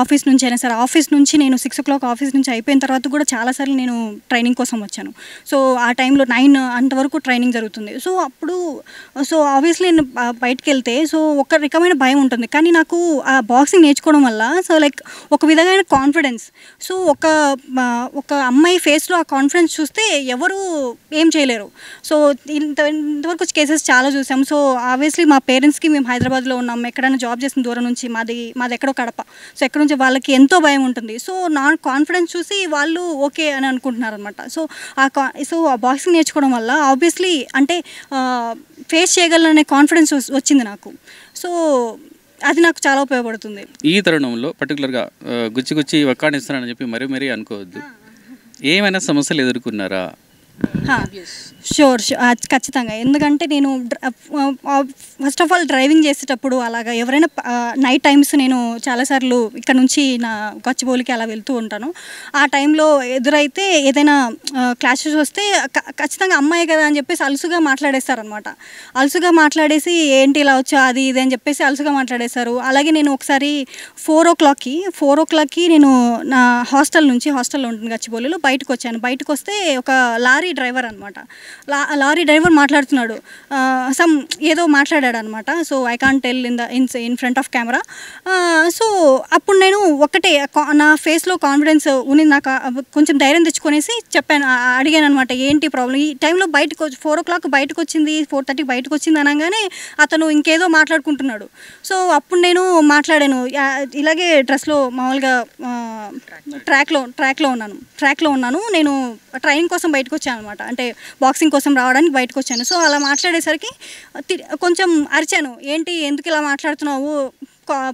ఆఫీస్ నుంచి అయినా సరే, ఆఫీస్ నుంచి నేను 6 o'clock ఆఫీస్ నుంచి అయిపోయిన తర్వాత కూడా చాలాసార్లు నేను ట్రైనింగ్ కోసం వచ్చాను. సో ఆ టైంలో 9 అంతవరకు ట్రైనింగ్ జరుగుతుంది. సో అప్పుడు ఆబ్వియస్లీ నేను బయటకు వెళ్తే సో ఒక రకమైన భయం ఉంటుంది. కానీ నాకు ఆ బాక్సింగ్ నేర్చుకోవడం వల్ల సో లైక్ ఒక విధమైన కాన్ఫిడెన్స్. సో ఒక అమ్మాయి ఫేస్లో ఆ కాన్ఫిడెన్స్ చూస్తే ఎవరు ఏం చేయలేరు. సో ఇంతవరకు కేసెస్ చాలా చూసాం. సో ఆబ్వియస్లీ మా పేరెంట్స్కి మేము హైదరాబాద్లో ఉన్నాం, ఎక్కడైనా జాబ్ చేసిన దూరం నుంచి, మాది ఎక్కడో కడప. సో ఎక్కడ నుంచి వాళ్ళకి ఎంతో భయం ఉంటుంది. సో నా కాన్ఫిడెన్స్ చూసి వాళ్ళు ఓకే అని అనుకుంటున్నారు అనమాట. సో ఆ బాక్సింగ్ నేర్చుకోవడం వల్ల ఆబ్వియస్లీ అంటే ఫేస్ చేయగలనే కాన్ఫిడెన్స్ వచ్చింది నాకు. సో అది నాకు చాలా ఉపయోగపడుతుంది. ఈ తరుణంలో పర్టికులర్గా గుచ్చి వక్కాడిస్తున్నానని చెప్పి మరీ అనుకోవద్దు. ఏమైనా సమస్యలు ఎదుర్కొన్నారా? షూర్, ఖచ్చితంగా. ఎందుకంటే నేను ఫస్ట్ ఆఫ్ ఆల్ డ్రైవింగ్ చేసేటప్పుడు అలాగా ఎవరైనా నైట్ టైమ్స్ నేను చాలాసార్లు ఇక్కడ నుంచి నా గచ్చిబౌలికి అలా వెళ్తూ ఉంటాను. ఆ టైంలో ఎదురైతే ఏదైనా క్లాషెస్ వస్తే ఖచ్చితంగా అమ్మాయి కదా అని చెప్పేసి అలుసుగా మాట్లాడేస్తారనమాట. అలుసుగా మాట్లాడేసి ఏంటి ఇలా వచ్చా అది ఇది అని చెప్పేసి అలుసుగా మాట్లాడేస్తారు. అలాగే నేను ఒకసారి 4 o'clockకి నేను నా హాస్టల్లో ఉంటుంది గచ్చిబౌలిలో, బయటకు వచ్చాను. బయటకు వస్తే ఒక లారీ డ్రైవర్ అనమాట, లారీ డ్రైవర్ మాట్లాడుతున్నాడు, ఏదో మాట్లాడాడు అనమాట. So I can't tell in front of camera. So అప్పుడు నేను ఒక్కటే నా ఫేస్లో కాన్ఫిడెన్స్ ఉంది, నాకు కొంచెం ధైర్యం తెచ్చుకొనేసి చెప్పాను, అడిగాను అనమాట ఏంటి ప్రాబ్లం. ఈ టైంలో బయటకు 4 o'clock బయటకు వచ్చింది, 4:30 బయటకు వచ్చింది అనగానే అతను ఇంకేదో మాట్లాడుకుంటున్నాడు. సో అప్పుడు నేను మాట్లాడాను, ఇలాగే డ్రెస్లో మామూలుగా ట్రాక్లో ఉన్నాను, నేను ట్రైనింగ్ కోసం బయటకు వచ్చాను అనమాట, అంటే బాక్సింగ్ కోసం రావడానికి బయటకు వచ్చాను. సో అలా మాట్లాడేసరికి కొంచెం అరిచాను, ఏంటి ఎందుకు ఇలా మాట్లాడుతున్నావు,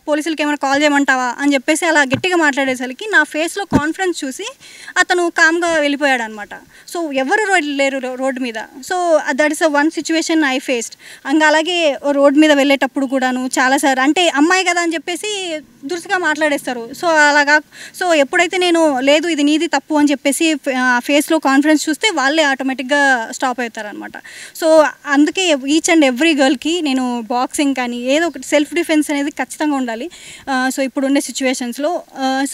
పోలీసులకి ఏమైనా కాల్ చేయమంటావా అని చెప్పేసి అలా గట్టిగా మాట్లాడేసరికి నా ఫేస్లో కాన్ఫిడెన్స్ చూసి అతను కామ్గా వెళ్ళిపోయాడు అనమాట. సో ఎవరు లేరు రోడ్డు మీద. So that is one situation I faced. ఇంకా అలాగే రోడ్ మీద వెళ్ళేటప్పుడు కూడాను చాలాసార్లు అంటే అమ్మాయి కదా అని చెప్పేసి దురుసుగా మాట్లాడేస్తారు. సో అలాగా సో ఎప్పుడైతే నేను లేదు ఇది నీది తప్పు అని చెప్పేసి ఫేస్లో కాన్ఫిడెన్స్ చూస్తే వాళ్ళే ఆటోమేటిక్గా స్టాప్ అవుతారనమాట. సో అందుకే ఈచ్ అండ్ ఎవ్రీ గర్ల్కి నేను బాక్సింగ్ కానీ ఏదో ఒకటి సెల్ఫ్ డిఫెన్స్ అనేది ఖచ్చితంగా ఉండాలి. సో ఇప్పుడు ఉండే సిచ్యువేషన్స్లో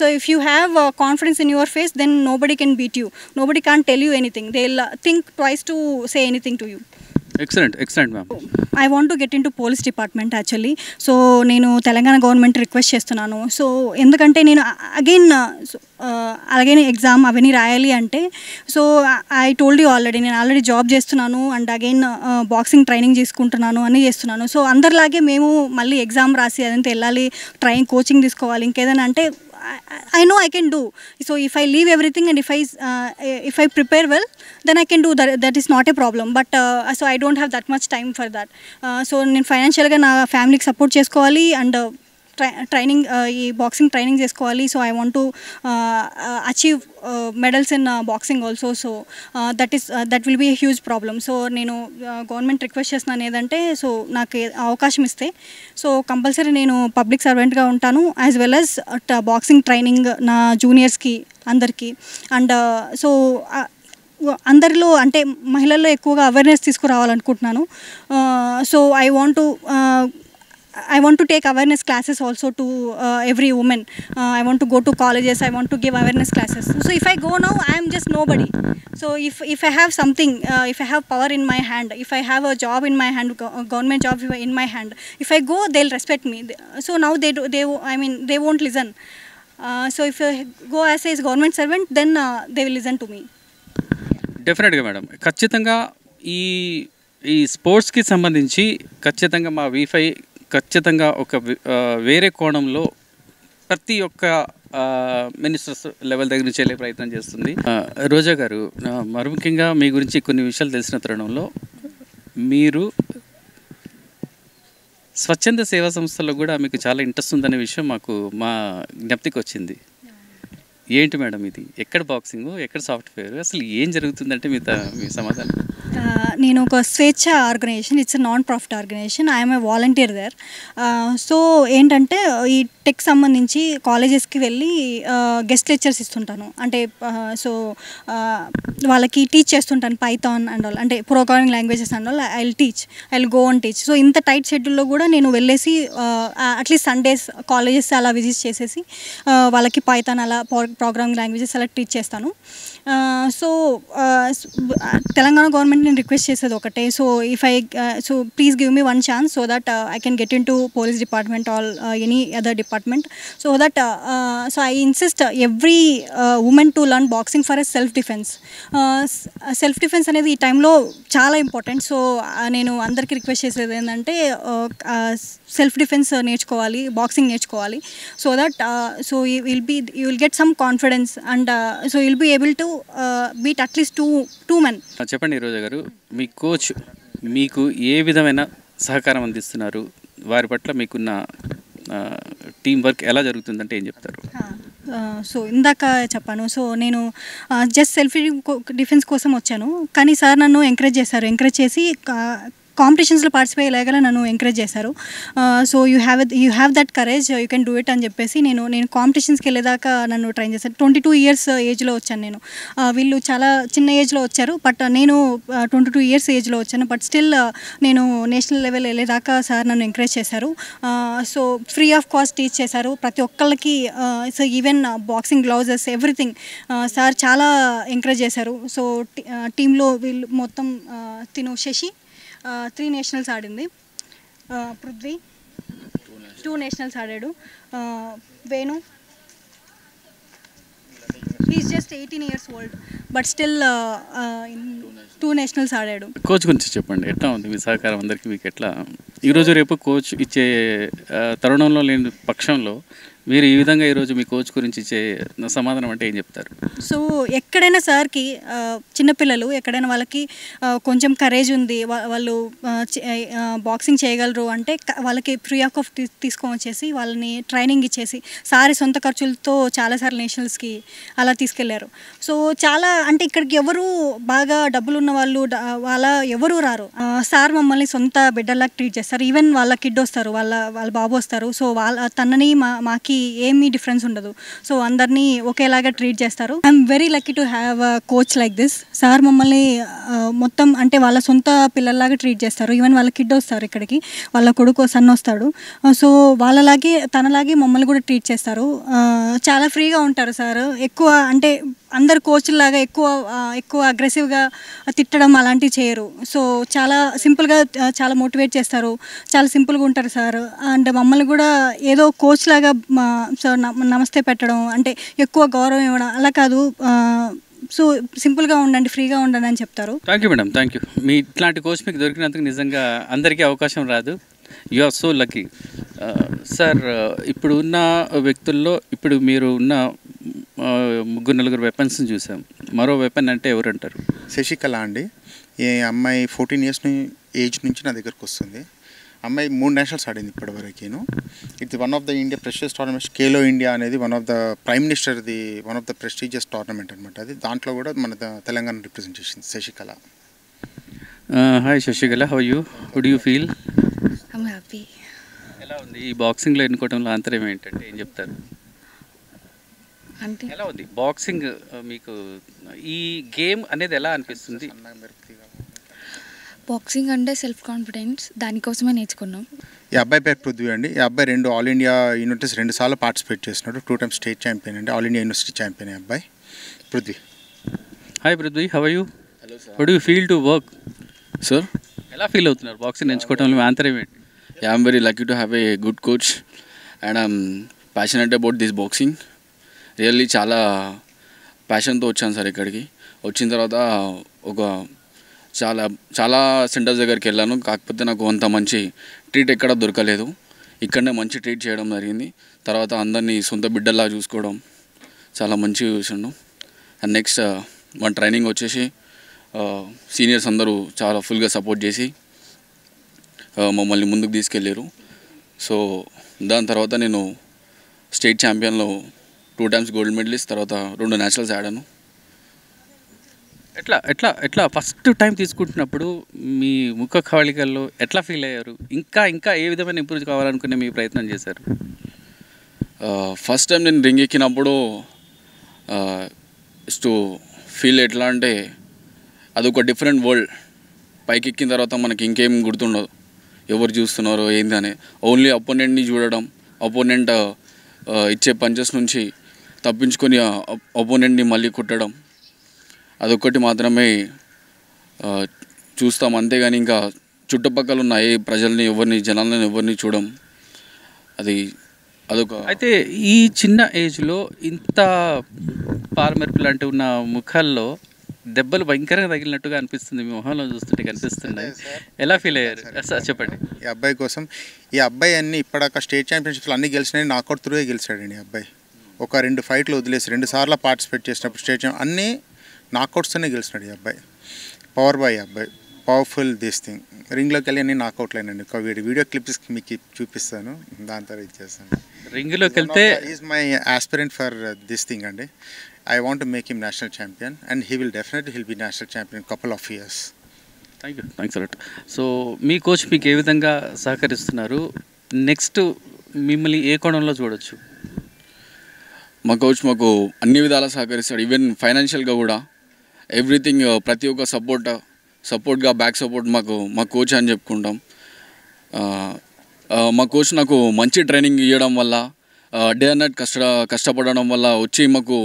so if you have confidence in your face then nobody can beat you, nobody can't tell you anything, they will think twice to say anything to you. Excellent ma'am. I want to get into police department actually. So నేను Telangana government request చేస్తున్నాను. So ఎందుకంటే నేను again exam అవన్నీ రాయాలి అంటే so I told you already నేను already job చేస్తున్నాను and again boxing training తీసుకుంటున్నాను అన్నీ చేస్తున్నాను. సో అందరిలాగే మేము మళ్ళీ ఎగ్జామ్ రాసి అదంతా వెళ్ళాలి, కోచింగ్ తీసుకోవాలి, ఇంకేదైనా అంటే I know I can do. So if I leave everything and if I prepare well, then I can do that. That is not a problem. But so I don't have that much time for that. So నేను ఫైనాన్షియల్గా నా ఫ్యామిలీకి support చేసుకోవాలి and training ఈ boxing training చేసుకోవాలి. So I want to achieve medals in boxing also. So that will be a huge problem. So నేను government request చేస్తున్నాను ఏదంటే సో నాకు అవకాశం ఇస్తే సో కంపల్సరీ నేను పబ్లిక్ సర్వెంట్గా ఉంటాను as well as boxing training నా జూనియర్స్కి అందరికీ అండ్ సో అందరిలో అంటే మహిళల్లో ఎక్కువగా అవేర్నెస్ తీసుకురావాలనుకుంటున్నాను. So I want to take awareness classes also to every woman. I want to go to colleges. I want to give awareness classes. So if I go now, I am just nobody. So if I have something, if I have power in my hand, if I have a job in my hand, government job in my hand, if I go, they'll respect me. So now they won't listen. So if I go as a government servant, then they will listen to me. డెఫినెట్గా madam, ఖచ్చితంగా ఈ స్పోర్ట్స్కి సంబంధించి ఖచ్చితంగా మా వీఫై ఖచ్చితంగా ఒక వేరే కోణంలో ప్రతి ఒక్క మినిస్టర్స్ లెవెల్ దగ్గర నుంచి వెళ్ళే ప్రయత్నం చేస్తుంది. రోజా గారు, మరి ముఖ్యంగా మీ గురించి కొన్ని విషయాలు తెలిసిన తరుణంలో మీరు స్వచ్ఛంద సేవా సంస్థల్లో కూడా మీకు చాలా ఇంట్రెస్ట్ ఉందనే విషయం మాకు మా జ్ఞప్తికి వచ్చింది. ఏంటి మేడం ఇది, ఎక్కడ బాక్సింగ్, ఎక్కడ సాఫ్ట్వేర్, అసలు ఏం జరుగుతుందంటే మీ సమాధానం? నేను ఒక Swecha organization, it's non profit organization, I'm a volunteer there. So ఏంటంటే ఈ టెక్ సంబంధించి కాలేజెస్కి వెళ్ళి గెస్ట్ లెక్చర్స్ ఇస్తుంటాను. అంటే సో వాళ్ళకి టీచ్ చేస్తుంటాను పైథాన్ అండ్ ఆల్, అంటే programming languages and all I will go and teach. So ఇంత టైట్ షెడ్యూల్లో కూడా నేను వెళ్ళేసి అట్లీస్ట్ సండేస్ కాలేజెస్ అలా విజిట్ చేసేసి వాళ్ళకి పైథాన్ అలా ప్రోగ్రామింగ్ లాంగ్వేజెస్ అలా టీచ్ చేస్తాను. సో తెలంగాణ గవర్నమెంట్ నేను రిక్వెస్ట్ చేసేది ఒకటే, so so please give me one chance so that I can get into police department or any other department. So that so I insist every women to learn boxing for a self defence. Self defence అనేది ఈ టైంలో చాలా important. So నేను అందరికీ request చేసేది ఏంటంటే self defence నేర్చుకోవాలి, boxing నేర్చుకోవాలి. So that so you will get some confidence and so you will be able to beat at least two men. చెప్పండి రోజా గారు, మీ కోచ్ మీకు ఏ విధమైన సహకారం అందిస్తున్నారు, వారి పట్ల మీకున్న టీం వర్క్ ఎలా జరుగుతుందంటే ఏం చెప్తారు? సో ఇందాక చెప్పాను, సో నేను జస్ట్ సెల్ఫ్ డిఫెన్స్ కోసం వచ్చాను, కానీ సార్ నన్ను ఎంకరేజ్ చేసి కాంపిటీషన్స్లో పార్టిసిపేట్ అయ్యేలాగా నన్ను ఎంకరేజ్ చేశారు. So you have that courage, you can do it అని చెప్పేసి నేను కాంపిటీషన్స్కి వెళ్ళేదాకా నన్ను ట్రైన్ చేశాను. 22 years ఏజ్లో వచ్చాను నేను. వీళ్ళు చాలా చిన్న ఏజ్లో వచ్చారు, బట్ నేను 22 years ఏజ్లో వచ్చాను. బట్ స్టిల్ నేను నేషనల్ లెవెల్ వెళ్ళేదాకా సార్ నన్ను ఎంకరేజ్ చేశారు. So free of cost teach చేశారు ప్రతి ఒక్కళ్ళకి. So even boxing gloves everything sir చాలా ఎంకరేజ్ చేశారు. సో టీంలో వీళ్ళు మొత్తం శశి 3 nationals ఆడింది, పృథ్వీ 2 nationals ఆడాడు, Venu just 18 years old, but still in 2 nationals ఆడాడు. కోచ్ గురించి చెప్పండి, ఎట్లా ఉంది మీ సహకారం అందరికీ? మీకు ఎట్లా ఈరోజు రేపు కోచ్ ఇచ్చే తరుణంలో లేని పక్షంలో మీరు ఈ విధంగా ఈరోజు మీ కోచ్ గురించి ఇచ్చే సమాధానం అంటే ఏం చెప్తారు? సో ఎక్కడైనా సార్కి చిన్నపిల్లలు ఎక్కడైనా వాళ్ళకి కొంచెం కరేజ్ ఉంది, వాళ్ళు బాక్సింగ్ చేయగలరు అంటే వాళ్ళకి ఫ్రీ ఆఫ్ కాస్ట్ తీసుకొని వచ్చేసి వాళ్ళని ట్రైనింగ్ ఇచ్చేసి సారి సొంత ఖర్చులతో చాలాసార్లు నేషనల్స్కి అలా తీసుకెళ్లారు. సో చాలా అంటే ఇక్కడికి ఎవరు బాగా డబ్బులు ఉన్న వాళ్ళు వాళ్ళ ఎవరు రారు. సార్ మమ్మల్ని సొంత బిడ్డల్లాగా ట్రీట్ చేస్తారు. ఈవెన్ వాళ్ళ కిడ్ వస్తారు, వాళ్ళ బాబు వస్తారు. సో తనని మాకి ఏమీ డిఫరెన్స్ ఉండదు. సో అందరినీ ఒకేలాగా ట్రీట్ చేస్తారు. I'm very lucky to have a coach like this. Sir మమ్మల్ని మొత్తం అంటే వాళ్ళ సొంత పిల్లల్లాగా ట్రీట్ చేస్తారు. ఈవెన్ వాళ్ళ కిడ్ వస్తారు ఇక్కడికి, వాళ్ళ కొడుకు సన్ వస్తాడు. సో వాళ్ళలాగే తనలాగే మమ్మల్ని కూడా ట్రీట్ చేస్తారు. చాలా ఫ్రీగా ఉంటారు సార్. ఎక్కువ అంటే అందరు కోచ్లాగా ఎక్కువ అగ్రెసివ్గా తిట్టడం అలాంటివి చేయరు. సో చాలా సింపుల్గా చాలా మోటివేట్ చేస్తారు. చాలా సింపుల్గా ఉంటారు సార్. అండ్ మమ్మల్ని కూడా ఏదో కోచ్ లాగా సార్ నమస్తే పెట్టడం అంటే ఎక్కువ గౌరవం ఇవ్వడం అలా కాదు. సో సింపుల్గా ఉండండి, ఫ్రీగా ఉండండి అని చెప్తారు. Thank you madam, thank you. మీ ఇట్లాంటి కోచ్ మీకు దొరికినందుకు నిజంగా అందరికీ అవకాశం రాదు. You are so lucky sir. ఇప్పుడు ఉన్న వ్యక్తుల్లో ఇప్పుడు మీరు ఉన్న 3-4 వెపన్స్ని చూసాం. మరో వెపన్ అంటే ఎవరు అంటారు? శశికళ అండి. ఈ అమ్మాయి 14 years ఏజ్ నుంచి నా దగ్గరకు వస్తుంది. అమ్మాయి 3 nationals ఆడింది ఇప్పటివరకేను. It's one of the India prestigious tournaments. Khelo India అనేది వన్ ఆఫ్ ద ప్రైమ్ మినిస్టర్ది one of the prestigious tournament అనమాట. అది దాంట్లో కూడా మన తెలంగాణ రిప్రజెంట్ చేసింది Sasikala. Hi Sasikala, how you? How do you feel? I'm happy. ఎలా ఉంది ఈ బాక్సింగ్లో ఎన్నుకోవడంలో అంతరం ఏంటంటే ఏం చెప్తారు? అంటే ఎలా ఉంది బాక్సింగ్ మీకు? ఈ గేమ్ అనేది ఎలా అనిపిస్తుంది? బాక్సింగ్ అంటే సెల్ఫ్ కాన్ఫిడెన్స్, దానికోసమే నేర్చుకున్నాం. ఈ అబ్బాయి పేరు పృథ్వీ అండి. ఈ అబ్బాయి 2 ఆల్ ఇండియా యూనివర్సిటీస్ 2 సార్లు పార్టిసిపేట్ చేస్తున్నాడు. 2 times స్టేట్ ఛాంపియన్ అండి, ఆల్ ఇండియా యూనివర్సిటీ ఛాంపియన్ అబ్బాయి Prithvi. Hi Prithvi, how are you? Hello sir. How do you feel to work? Sir, ఎలా ఫీల్ అవుతున్నారు బాక్సింగ్ ఎంచుకోవడంలో మీ అంతరం ఏంటి? I'm very lucky to have a good coach and I'm passionate about this boxing. Really చాలా ప్యాషన్తో వచ్చాను సార్ ఇక్కడికి. వచ్చిన తర్వాత ఒక చాలా సెంటర్స్ దగ్గరికి వెళ్ళాను. కాకపోతే నాకు అంత మంచి ట్రీట్ ఎక్కడ దొరకలేదు. ఇక్కడనే మంచి ట్రీట్ చేయడం జరిగింది. తర్వాత అందరినీ సొంత బిడ్డల్లా చూసుకోవడం చాలా మంచిగా చూసాను. అండ్ నెక్స్ట్ మన ట్రైనింగ్ వచ్చేసి సీనియర్స్ అందరూ చాలా ఫుల్గా సపోర్ట్ చేసి మమ్మల్ని ముందుకు తీసుకెళ్ళారు. సో దాని తర్వాత నేను స్టేట్ ఛాంపియన్లో 2 times గోల్డ్ మెడలిస్ట్, తర్వాత 2 nationals ఆడాను. ఎట్లా ఫస్ట్ టైం తీసుకుంటున్నప్పుడు మీ ముఖ కవళికల్లో ఎట్లా ఫీల్ అయ్యారు? ఇంకా ఏ విధమైన ఇంప్రూవ్ కావాలనుకునే మీ ప్రయత్నం చేశారు? ఫస్ట్ టైం నేను రింగ్ ఎక్కినప్పుడు టు ఫీల్ ఎట్లా అంటే అదొక డిఫరెంట్ వరల్డ్. పైకి ఎక్కిన తర్వాత మనకి ఇంకేం గుర్తుండదు, ఎవరు చూస్తున్నారో ఏంది అని. ఓన్లీ అపోనెంట్ని చూడడం, అపోనెంట్ ఇచ్చే పంచెస్ నుంచి తప్పించుకొని అపోనెంట్ని మళ్ళీ కుట్టడం, అదొక్కటి మాత్రమే చూస్తాం. అంతేగాని ఇంకా చుట్టుపక్కల ఉన్న ఏ ప్రజల్ని జనాలను ఎవరిని చూడం. అదొక. అయితే ఈ చిన్న ఏజ్లో ఇంత పారమెరుపు లాంటి ఉన్న ముఖాల్లో దెబ్బలు భయంకరంగా తగిలినట్టుగా అనిపిస్తుంది. మీ మొహంలో చూస్తుంటే కనిపిస్తున్నాయి. ఎలా ఫీల్ అయ్యారు సార్ చెప్పండి? ఈ అబ్బాయి కోసం ఈ అబ్బాయి అన్ని ఇప్పటిదాకా స్టేట్ ఛాంపియన్షిప్స్లో అన్నీ గెలిచినాయి. నాకౌట్ త్రూవే గెలిచాడండి ఈ అబ్బాయి. ఒక 2 fights వదిలేసి 2 సార్లు పార్టిసిపేట్ చేసినప్పుడు స్టేట్ అన్నీ నాకౌట్స్తోనే గెలిచినాడు ఈ అబ్బాయి. పవర్ బాయ్ అబ్బాయి, పవర్ఫుల్ దిస్ థింగ్. రింగ్లోకి వెళ్ళి అన్నీ నాకౌట్లు అయినండి. వీడియో క్లిప్స్ మీకు చూపిస్తాను, దాని తర్వాత ఇచ్చేస్తాను. రింగ్లోకి వెళ్తే is my aspirant for this thing అండి. I want to make him national champion and he'll be national champion in a couple of years. Thanks a lot. So me coach మీకు ఏ విధంగా సహకరిస్తున్నారు? నెక్స్ట్ మిమ్మల్ని ఏ కోణంలో చూడొచ్చు? మా కోచ్ మాకు అన్ని విధాలా సహకరిస్తాడు. ఈవెన్ ఫైనాన్షియల్గా కూడా ఎవ్రీథింగ్, ప్రతి ఒక్క సపోర్ట్గా బ్యాక్ సపోర్ట్ మా కోచ్ అని చెప్పుకుంటాం. మా కోచ్ నాకు మంచి ట్రైనింగ్ ఇవ్వడం వల్ల, డే అండ్ నైట్ కష్టపడడం వల్ల వచ్చి మాకు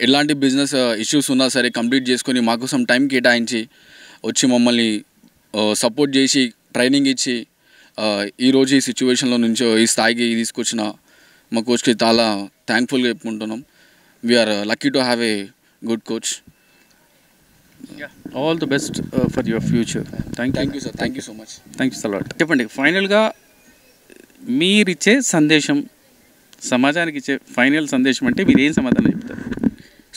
ఎలాంటి బిజినెస్ ఇష్యూస్ ఉన్నా సరే కంప్లీట్ చేసుకొని మాకోసం టైం కేటాయించి వచ్చి మమ్మల్ని సపోర్ట్ చేసి ట్రైనింగ్ ఇచ్చి ఈరోజు ఈ సిచ్యువేషన్లో నుంచి ఈ స్థాయికి తీసుకొచ్చిన మా కోచ్కి చాలా థ్యాంక్ఫుల్గా చెప్పుకుంటున్నాం. We're lucky to have a good coach. All the best for your future. Thank you sir, thank you so much. Thank you so much. చెప్పండి, ఫైనల్గా మీరిచ్చే సందేశం, సమాజానికి ఇచ్చే ఫైనల్ సందేశం అంటే మీరు ఏం సమాధానం చెప్తారు?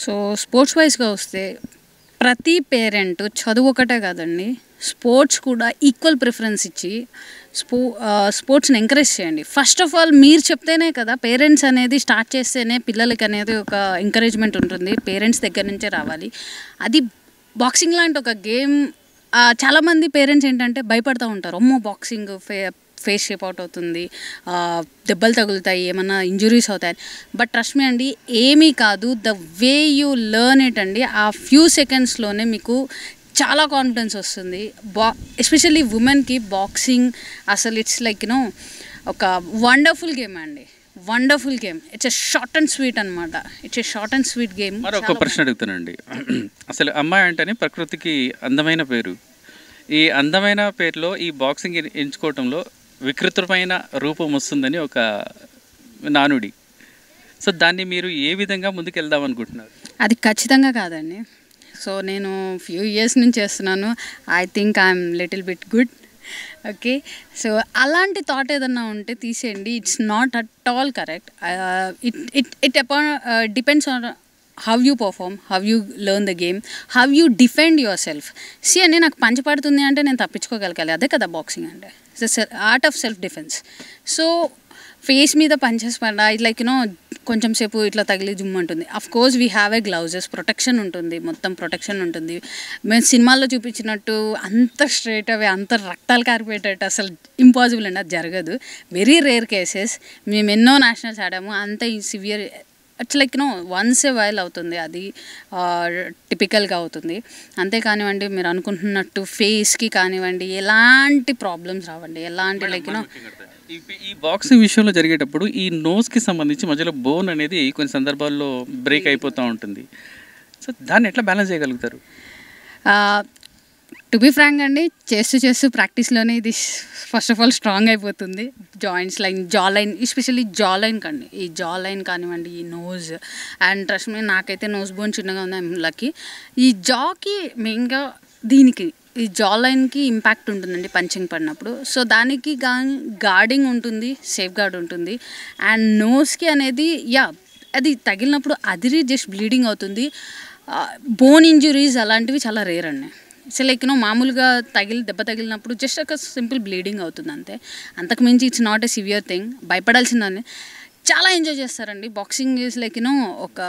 సో స్పోర్ట్స్ వైజ్గా వస్తే ప్రతి పేరెంట్ చదువు ఒకటే కాదండి, స్పోర్ట్స్ కూడా ఈక్వల్ ప్రిఫరెన్స్ ఇచ్చి స్పోర్ట్స్ని ఎంకరేజ్ చేయండి. ఫస్ట్ ఆఫ్ ఆల్ మీరు చెప్తేనే కదా, పేరెంట్స్ అనేది స్టార్ట్ చేస్తేనే పిల్లలకి అనేది ఒక ఎంకరేజ్మెంట్ ఉంటుంది, పేరెంట్స్ దగ్గర నుంచే రావాలి. అది బాక్సింగ్ లాంటి ఒక గేమ్ చాలామంది పేరెంట్స్ ఏంటంటే భయపడుతూ ఉంటారు, అమ్మో బాక్సింగ్ ఫేస్ షేప్ అవుట్ అవుతుంది, దెబ్బలు తగులుతాయి, ఏమన్నా ఇంజురీస్ అవుతాయి. బట్ ట్రస్ట్ మీ అండి, ఏమీ కాదు. The way you learn it అండి, ఆ ఫ్యూ సెకండ్స్లోనే మీకు చాలా కాన్ఫిడెన్స్ వస్తుంది. ఎస్పెషల్లీ ఉమెన్కి బాక్సింగ్ అసలు ఇట్స్ లైక్ యూనో ఒక వండర్ఫుల్ గేమ్ అండి, wonderful game. It's a short and sweet అనమాట, it's a short and sweet game. మరొక ప్రశ్న అడుగుతానండి. అసలు అమ్మాయి అంటేనే ప్రకృతికి అందమైన పేరు. ఈ అందమైన పేరులో ఈ బాక్సింగ్ ఎంచుకోవటంలో వికృతమైన రూపం వస్తుందని ఒక నానుడి. సో దాన్ని మీరు ఏ విధంగా ముందుకు వెళ్దాం అనుకుంటున్నారు? అది ఖచ్చితంగా కాదండి. సో నేను ఫ్యూ ఇయర్స్ నుంచి చేస్తున్నాను. I think I'm little bit good. Okay, so అలాంటి థాట్ ఏదన్నా ఉంటే తీసేయండి. It's not at all correct. It depends on how you perform, how you learn the game, how you defend yourself. See అండి, నాకు పంచి పడుతుంది అంటే నేను తప్పించుకోగలగాలి, అదే కదా బాక్సింగ్ అంటే. It's art of self defence. So face మీద పంచెస్ పడ్డా లైక్ యూనో కొంచెం సేపు ఇట్లా తగిలి జుమ్ ఉంటుంది. Of course we have a gloves, protection ఉంటుంది, మొత్తం ప్రొటెక్షన్ ఉంటుంది. మేము సినిమాల్లో చూపించినట్టు అంత స్ట్రైట్ అవే అంత రక్తాలు కారిపోయేటట్టు అసలు ఇంపాసిబుల్ అండి, అది జరగదు. Very rare cases. మేము ఎన్నో నేషనల్స్ ఆడాము, అంత severe it's like no once a while అవుతుంది, అది టిపికల్గా అవుతుంది. అంతే కానివ్వండి, మీరు అనుకుంటున్నట్టు ఫేస్కి కానివ్వండి ఎలాంటి ప్రాబ్లమ్స్ రావండి, ఎలాంటి లైక్ నో. ఈ బాక్సింగ్ విషయంలో జరిగేటప్పుడు ఈ నోస్కి సంబంధించి మధ్యలో బోన్ అనేది కొన్ని సందర్భాల్లో బ్రేక్ అయిపోతూ ఉంటుంది. సో దాన్ని ఎట్లా బ్యాలెన్స్ చేయగలుగుతారు? టు బీ ఫ్రాంక్ అండి, చేస్తూ ప్రాక్టీస్లోనే ఇది ఫస్ట్ ఆఫ్ ఆల్ స్ట్రాంగ్ అయిపోతుంది. Joints line, jaw line, especially jaw line కండి, ఈ జా లైన్ కానివ్వండి, ఈ నోజ్ అండ్ ట్రస్ట్ మీ, నాకైతే నోస్ బోన్ చిన్నగా ఉంది, ఐమ్ లక్కీ. ఈ జాకి మెయిన్గా దీనికి ఈ జా లైన్కి ఇంపాక్ట్ ఉంటుందండి పంచింగ్ పడినప్పుడు. సో దానికి గార్డింగ్ ఉంటుంది, సేఫ్ గార్డ్ ఉంటుంది. అండ్ నోస్కి అనేది అది తగిలినప్పుడు అదిరి జస్ట్ బ్లీడింగ్ అవుతుంది. బోన్ ఇంజురీస్ అలాంటివి చాలా రేర్ అండి. సో లైక్ మామూలుగా దెబ్బ తగిలినప్పుడు జస్ట్ ఒక సింపుల్ బ్లీడింగ్ అవుతుంది అంతే, అంతకుమించి it's not a severe thing. భయపడాల్సిందని చాలా ఎంజాయ్ చేస్తారండి. బాక్సింగ్ ఈజ్ లైక్ ఒక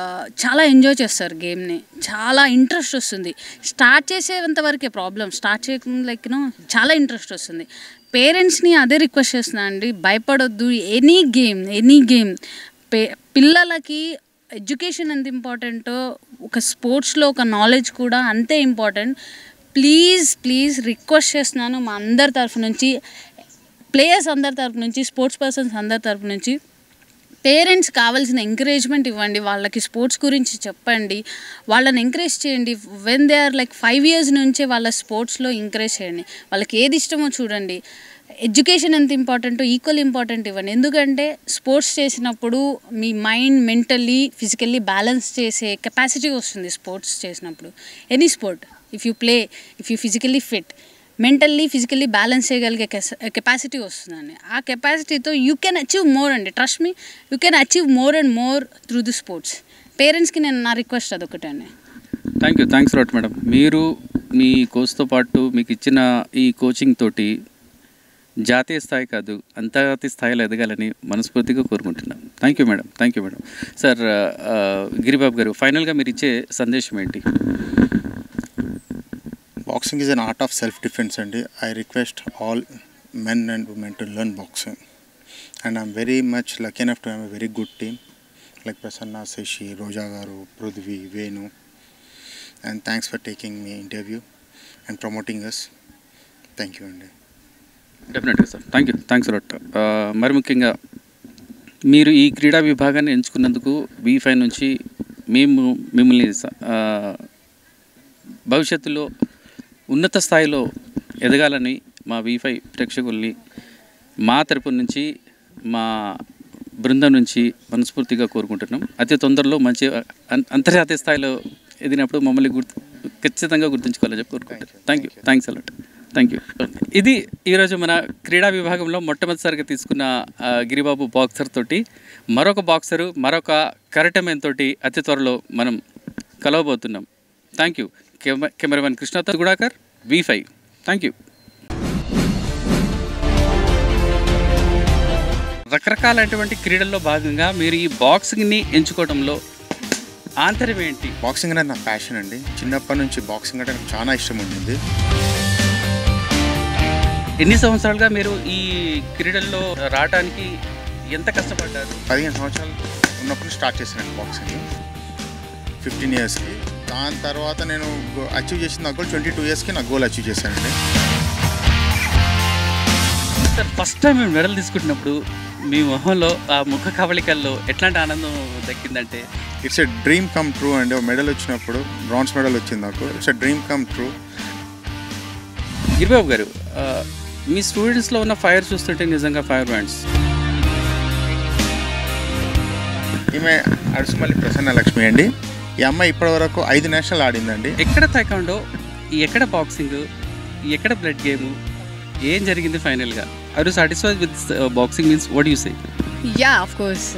చాలా ఎంజాయ్ చేస్తారు గేమ్ని, చాలా ఇంట్రెస్ట్ వస్తుంది. స్టార్ట్ చేసేంత వరకే ప్రాబ్లం, స్టార్ట్ చేయకుండా లైక్ చాలా ఇంట్రెస్ట్ వస్తుంది. పేరెంట్స్ని అదే రిక్వెస్ట్ చేస్తున్నాను అండి, భయపడొద్దు. ఎనీ గేమ్ పిల్లలకి ఎడ్యుకేషన్ ఎంత ఇంపార్టెంటో ఒక స్పోర్ట్స్లో ఒక నాలెడ్జ్ కూడా అంతే ఇంపార్టెంట్. ప్లీజ్ రిక్వెస్ట్ చేస్తున్నాను మా అందరి తరఫు నుంచి, ప్లేయర్స్ అందరి తరఫు నుంచి, స్పోర్ట్స్ పర్సన్స్ అందరి తరఫు నుంచి, పేరెంట్స్ కావాల్సిన ఎంకరేజ్మెంట్ ఇవ్వండి, వాళ్ళకి స్పోర్ట్స్ గురించి చెప్పండి, వాళ్ళని ఎంకరేజ్ చేయండి. When they are like 5 years నుంచే వాళ్ళ స్పోర్ట్స్లో ఎంకరేజ్ చేయండి. వాళ్ళకి ఏది ఇష్టమో చూడండి. ఎడ్యుకేషన్ ఎంత ఇంపార్టెంటో ఈక్వల్ ఇంపార్టెంట్ ఇవ్వండి. ఎందుకంటే స్పోర్ట్స్ చేసినప్పుడు మీ మైండ్ మెంటల్లీ ఫిజికల్లీ బ్యాలెన్స్ చేసే కెపాసిటీ వస్తుంది స్పోర్ట్స్ చేసినప్పుడు. Any sport, if you play, if you physically fit, mentally physically balance చేయగలిగే కెపాసిటీ వస్తుందండి. ఆ కెపాసిటీతో యూ కెన్ అచీవ్ మోర్ అండి. Trust me, you can achieve more and more through the sports. పేరెంట్స్కి నేను నా రిక్వెస్ట్ అదొకటే అండి. Thanks lot madam. మీరు మీ కోచ్తో పాటు మీకు ఇచ్చిన ఈ కోచింగ్ తోటి జాతీయ స్థాయి కాదు అంతర్జాతీయ స్థాయిలో ఎదగాలని మనస్ఫూర్తిగా కోరుకుంటున్నాను. Thank you madam. Sir Giribabu గారు, ఫైనల్గా మీరు ఇచ్చే సందేశం ఏంటి? Boxing is an art of self-defense and I request all men and women to learn boxing. And I'm very much lucky enough to have a very good team like Prasanna, Seshi, Roja Garu, Prudvi, Venu. And thanks for taking me interview and promoting us. Thank you Andy. డెఫినెట్గా sir, thanks lot. మరి ముఖ్యంగా మీరు ఈ క్రీడా విభాగాన్ని ఎంచుకున్నందుకు V5 నుంచి మేము మిమ్మల్ని భవిష్యత్తులో ఉన్నత స్థాయిలో ఎదగాలని మా V5 ప్రేక్షకుల్ని మా తరపు నుంచి, మా బృందం నుంచి మనస్ఫూర్తిగా కోరుకుంటున్నాం. అతి తొందరలో మంచి అంతర్జాతీయ స్థాయిలో ఎదిగినప్పుడు మమ్మల్ని ఖచ్చితంగా గుర్తుంచుకోవాలని చెప్పి కోరుకుంటారు. Thanks a lot. Thank you. ఇది ఈరోజు మన క్రీడా విభాగంలో మొట్టమొదటిసారిగా తీసుకున్న గిరిబాబు బాక్సర్ తోటి మరొక బాక్సరు మరొక కరటమెన్ తోటి అతి త్వరలో మనం కలవబోతున్నాం. Thank you. కెమెరామెన్ కృష్ణతో గుడాకర్, V5. Thank you. రకరకాలైనటువంటి క్రీడల్లో భాగంగా మీరు ఈ బాక్సింగ్ని ఎంచుకోవడంలో ఆంతర్యం ఏంటి? బాక్సింగ్ అనేది నా ప్యాషన్ అండి. చిన్నప్పటి నుంచి బాక్సింగ్ అంటే నాకు చాలా ఇష్టం ఉండింది. ఎన్ని సంవత్సరాలుగా మీరు ఈ క్రీడల్లో రావడానికి ఎంత కష్టపడ్డారు? 15 సంవత్సరాలు ఉన్నప్పుడు స్టార్ట్ చేశాను బాక్సింగ్, 15 ఇయర్స్కి. దాని తర్వాత నేను అచీవ్ చేసిన నా గోల్ 22 ఇయర్స్కి నా గోల్ అచీవ్ చేశానండి. సార్, ఫస్ట్ టైం మేము మెడల్ తీసుకుంటున్నప్పుడు మీ మొహంలో ఆ ముఖ కవళికల్లో ఎట్లాంటి ఆనందం దక్కిందంటే? It's a dream come true అండి. మెడల్ వచ్చినప్పుడు బ్రాంజ్ మెడల్ వచ్చింది నాకు. It's a dream come true. Giribabu garu, మీ స్టూడెంట్స్లో ఉన్న ఫైర్ చూస్తుంటే నిజంగా ఫైర్ బ్యాండ్స్. ఈమె అడుసుమల్లి ప్రసన్న లక్ష్మి అండి. ఈ అమ్మాయి ఇప్పటివరకు 5 నేషనల్ ఆడిందండి. ఎక్కడ తైకాండో, ఎక్కడ బాక్సింగ్, ఎక్కడ బ్లడ్ గేమ్, ఏం జరిగింది ఫైనల్గా? Are you satisfied with boxing means what you say? Yeah, of course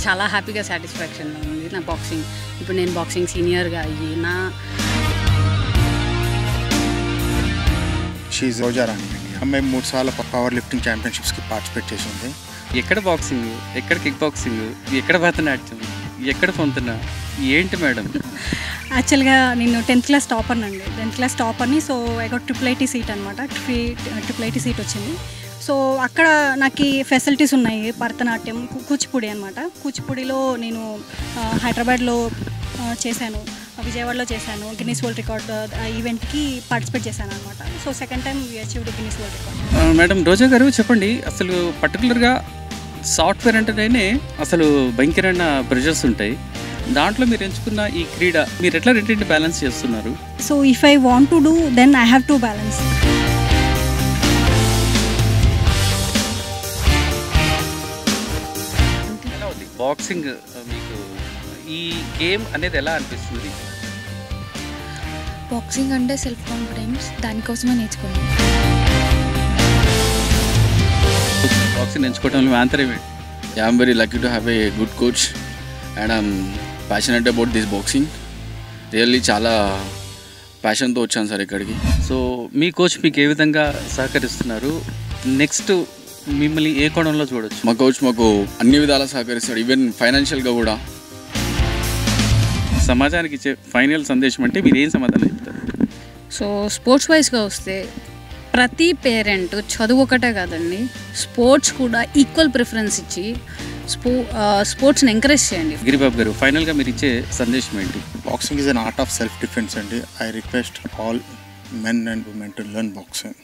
చాలా హ్యాపీగా సాటిస్ఫాక్షన్ ఉంది నా బాక్సింగ్. ఇప్పుడు నేను బాక్సింగ్ సీనియర్గా అయ్యి నా షీఈ్ రోజారాణి. అమ్మాయి 3 సార్లు పవర్ లిఫ్టింగ్ ఛాంపియన్షిప్స్కి పార్టిసిపేట్ చేసింది. ఎక్కడ బాక్సింగ్, ఎక్కడ కిక్ బాక్సింగ్, ఎక్కడ భరతనాట్యం, ఎక్కడ పొందుతున్నా ఏంటి మేడం? యాక్చువల్గా నేను 10th క్లాస్ టాపర్ని అండి. 10th క్లాస్ టాపర్ని. So I got IIIT seat అనమాట. IIIT సీట్ వచ్చింది. సో అక్కడ నాకు ఫెసిలిటీస్ ఉన్నాయి. భరతనాట్యం, కూచిపూడి అనమాట. కూచిపూడిలో నేను హైదరాబాద్లో చేశాను, విజయవాడలో చేశాను. గిన్నిస్ వరల్డ్ రికార్డ్ ఈవెంట్కి పార్టిసిపేట్ చేశాను అనమాట. So second time we achieved Guinness world record. Madam Roja garu, చెప్పండి, అసలు పర్టికులర్గా సాఫ్ట్వేర్ అంటేనే అసలు భయంకరమైన ప్రెషర్స్ ఉంటాయి. దాంట్లో మీరు ఎంచుకున్న ఈ క్రీడ మీరు ఎట్లా రెండింటి బ్యాలెన్స్ చేస్తున్నారు? So if I want to do then I have to balance. ఎలా ఉంది బాక్సింగ్ మీకు? ఈ గేమ్ అనేది ఎలా అనిపిస్తుంది? బాక్సింగ్ అంటే సెల్ఫ్ కాన్ఫిడెన్స్, దానికోసమే నేర్చుకున్నాం. బాక్సింగ్ ఎంచుకోవడంలో ఆంతర్యం ఏంటి? I'm very lucky to have a good coach and I'm passionate about this boxing. Really చాలా ప్యాషన్తో వచ్చాను సార్ ఇక్కడికి. సో మీ కోచ్ మీకు ఏ విధంగా సహకరిస్తున్నారు? నెక్స్ట్ మిమ్మల్ని ఏ కోణంలో చూడొచ్చు? మా కోచ్ మాకు అన్ని విధాలా సహకరిస్తాడు, ఈవెన్ ఫైనాన్షియల్గా కూడా. సమాజానికి ఇచ్చే ఫైనల్ సందేశం అంటే మీరు ఏం సమాధానం చెప్తారు? సో స్పోర్ట్స్ వైజ్గా వస్తే ప్రతి పేరెంట్ చదువు ఒకటే కాదండి, స్పోర్ట్స్ కూడా ఈక్వల్ ప్రిఫరెన్స్ ఇచ్చి స్పోర్ట్స్ని ఎంకరేజ్ చేయండి. గిరిబాబు గారు, ఫైనల్గా మీరు ఇచ్చే సందేశం ఏంటి? Boxing is an art of self defence అండి. I request all men and women to learn boxing.